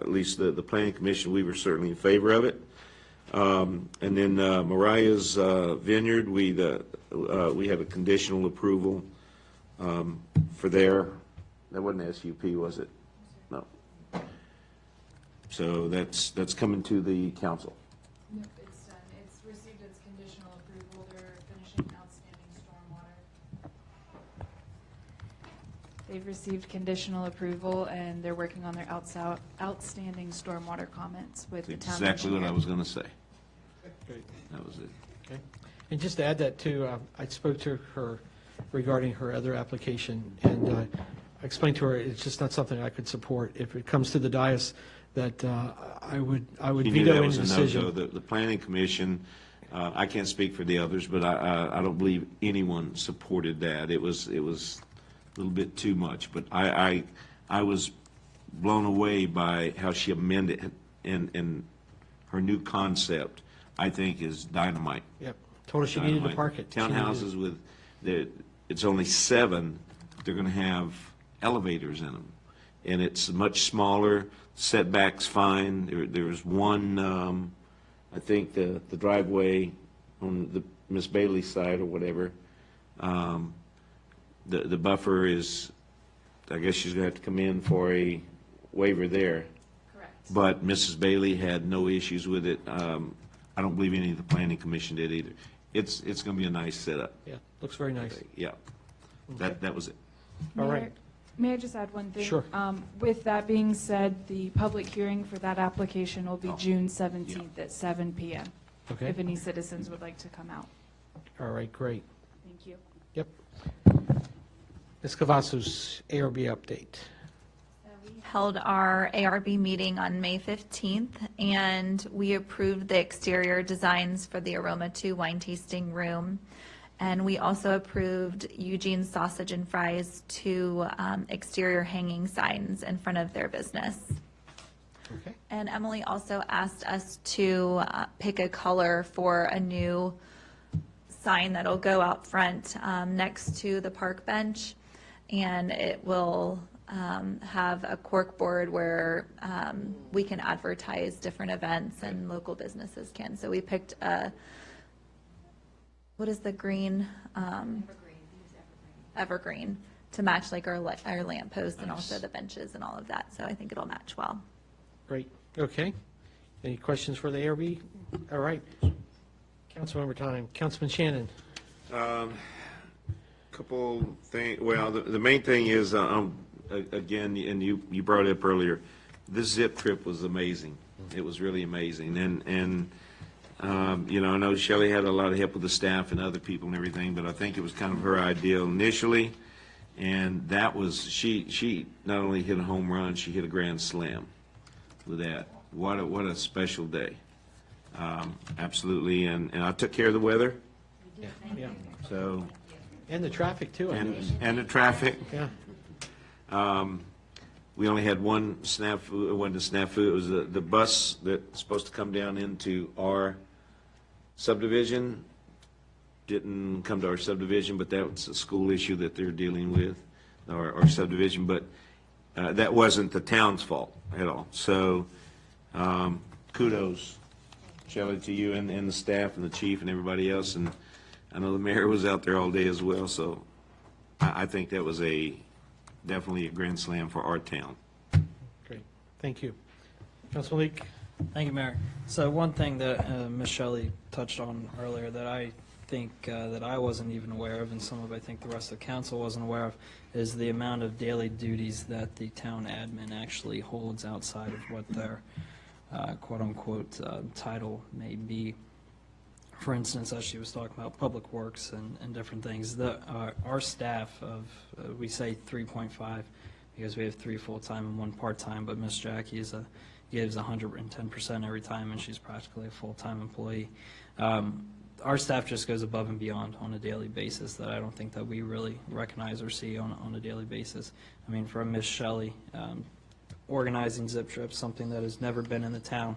least the Planning Commission, we were certainly in favor of it. And then Mariah's Vineyard, we have a conditional approval for their, that wasn't SUP, was it? No. So that's coming to the council. Yep, it's done. It's received its conditional approval. They're finishing outstanding stormwater. They've received conditional approval, and they're working on their outstanding stormwater comments with the town engineer. Exactly what I was going to say. Great. That was it. Okay. And just to add that too, I spoke to her regarding her other application, and I explained to her it's just not something I could support. If it comes to the dais, that I would She knew veto that any was a decision. no-go. The planning commission, I can't speak for the others, but I don't believe anyone supported that. It was a little bit too much, but I was blown away by how she amended it, and her new concept, I think, is dynamite. Yep. Told her she needed to Dynamite. park it. She needed Townhouses with, it's only 7, they're going to have elevators in them. And it's much smaller, setbacks fine. There's one, I think the driveway on the Miss Bailey side or whatever, the buffer is, I guess she's going to have to come in for a waiver there. Correct. But Mrs. Bailey had no issues with it. I don't believe any of the planning commission did either. It's going to be a nice setup. Yeah, looks very nice. Yeah. That was it. All right. May I just add one thing? Sure. With that being said, the public hearing for that application will be June 17th at 7 p.m. Okay. If any citizens would like to come out. All right, great. Thank you. Yep. Ms. Cavazos, ARB update. Held our ARB meeting on May 15th, and we approved the exterior designs for the Aroma 2 wine tasting room. And we also approved Eugene's Sausage and Fries 2 exterior hanging signs in front of their business. Okay. And Emily also asked us to pick a color for a new sign that'll go out front next to the park bench. And it will have a cork board where we can advertise different events and local businesses can. So we picked a, what is the green? Evergreen, to match like our lamppost and also the benches and all of that. So I think it'll match well. Great. Okay. Any questions for the ARB? All right. Councilmember time. Councilman Shannon. Couple things, well, the main thing is, again, and you brought it up earlier, this zip trip was amazing. It was really amazing. And you know, I know Shelley had a lot of help with the staff and other people and everything, but I think it was kind of her idea initially. And that was, she not only hit a home run, she hit a grand slam with that. What a special day. Absolutely. And I took care of the weather. Yeah. So. And the traffic too. I think. And the traffic. Yeah. We only had one snafu. It wasn't a snafu. It was the bus that's supposed to come down into our subdivision. Didn't come to our subdivision, but that's a school issue that they're dealing with, our subdivision. But that wasn't the town's fault at all. So kudos, Shelley, to you and the staff and the chief and everybody else. And I know the mayor was out there all day as well. So I think that was definitely a grand slam for our town. Great. Thank you. Councilman Leake. Thank you, Mayor. So one thing that Ms. Shelley touched on earlier that I think that I wasn't even aware of, and some of I think the rest of the council wasn't aware of, is the amount of daily duties that the town admin actually holds outside of what their quote-unquote title may be. For instance, as she was talking about public works and different things, our staff of, we say 3.5 because we have 3 full-time and 1 part-time, but Miss Jackie gives 110% every time, and she's practically a full-time employee. Our staff just goes above and beyond on a daily basis that I don't think that we really recognize or see on a daily basis. I mean, from Miss Shelley, organizing zip trips, something that has never been in the town,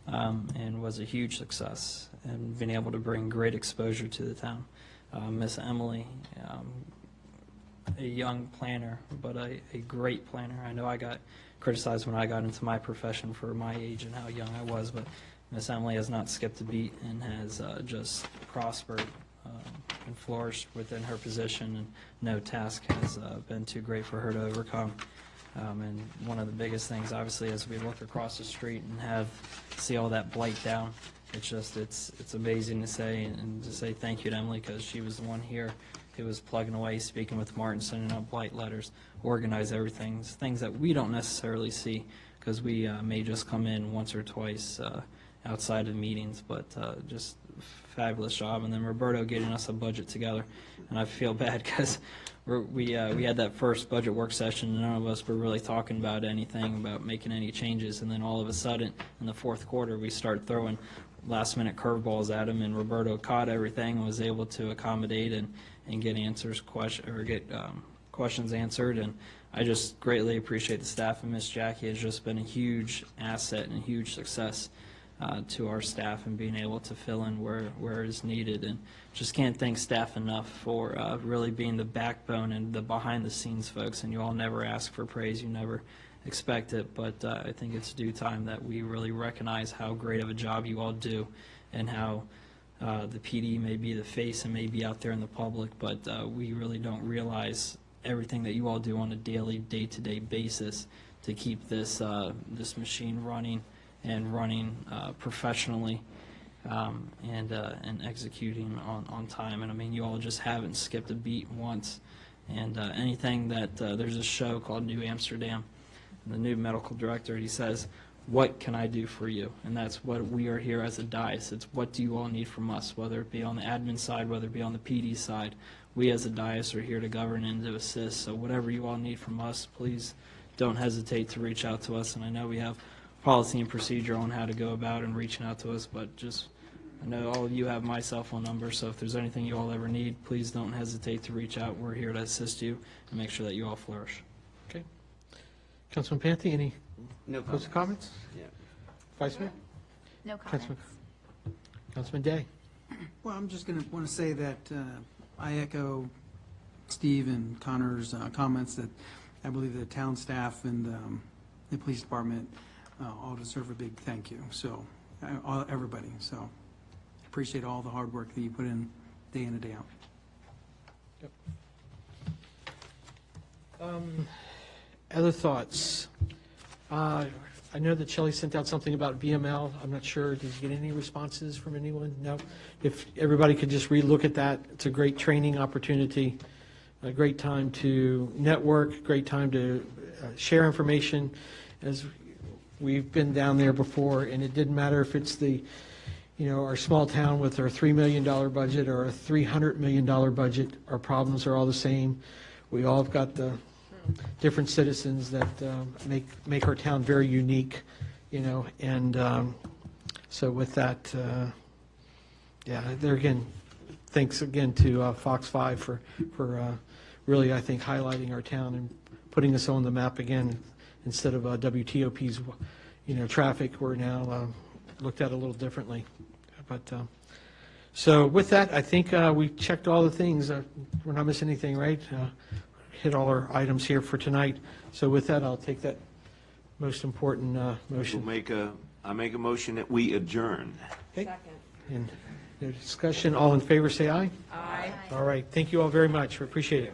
and was a huge success, and been able to bring great exposure to the town. Miss Emily, a young planner, but a great planner. I know I got criticized when I got into my profession for my age and how young I was, but Miss Emily has not skipped a beat and has just prospered and flourished within her position, and no task has been too great for her to overcome. And one of the biggest things, obviously, as we look across the street and see all that blight down, it's amazing to say, and to say thank you to Emily, because she was the one here who was plugging away, speaking with Martin, sending out blight letters, organize everything, things that we don't necessarily see, because we may just come in once or twice outside of meetings, but just fabulous job. And then Roberto getting us a budget together, and I feel bad because we had that first budget work session, and none of us were really talking about anything about making any changes, and then all of a sudden in the fourth quarter we start throwing last-minute curveballs at him, and Roberto caught everything and was able to accommodate and get questions answered. And I just greatly appreciate the staff, and Miss Jackie has just been a huge asset and a huge success to our staff, and being able to fill in where is needed. And just can't thank staff enough for really being the backbone and the behind-the-scenes folks. And you all never ask for praise, you never expect it, but I think it's due time that we really recognize how great of a job you all do, and how the PD may be the face and may be out there in the public, but we really don't realize everything that you all do on a daily, day-to-day basis to keep this machine running and running professionally, and executing on time. And I mean, you all just haven't skipped a beat once. And anything that there's a show called New Amsterdam, and the new medical director, he says, "What can I do for you?" And that's what we are here as a dais. It's what do you all need from us, whether it be on the admin side, whether it be on the PD side. We as a dais are here to govern and to assist. So whatever you all need from us, please don't hesitate to reach out to us. And I know we have policy and procedure on how to go about and reaching out to us, but just, I know all of you have my cell phone number, so if there's anything you all ever need, please don't hesitate to reach out. We're here to assist you and make sure that you all flourish. Okay. Councilman Panthy, any No closing comments? Yeah. Vice Mayor? No comments. Councilman Day? Well, I'm just going to want to say that I echo Steve and Connor's comments that I believe the town staff and the police department all deserve a big thank you. So, everybody. So, I appreciate all the hard work that you put in day in and day out. Yep. Other thoughts? I know that Shelley sent out something about VML. I'm not sure. Did you get any responses from anyone? No? If everybody could just relook at that, it's a great training opportunity, a great time to network, great time to share information. As we've been down there before, and it didn't matter if it's our small town with our $3 million budget or a $300 million budget, our problems are all the same. We all have got the different citizens that make our town very unique, and so with that, there again, thanks again to Fox 5 for really, I think, highlighting our town and putting us on the map again. Instead of WTOP's, traffic, we're now looked at a little differently. But so with that, I think we checked all the things. We're not missing anything, right? Hit all our items here for tonight. So with that, I'll take that most important motion. I make a motion that we adjourn. Okay. And no discussion. All in favor, say aye. Aye. All right. Thank you all very much. We appreciate it.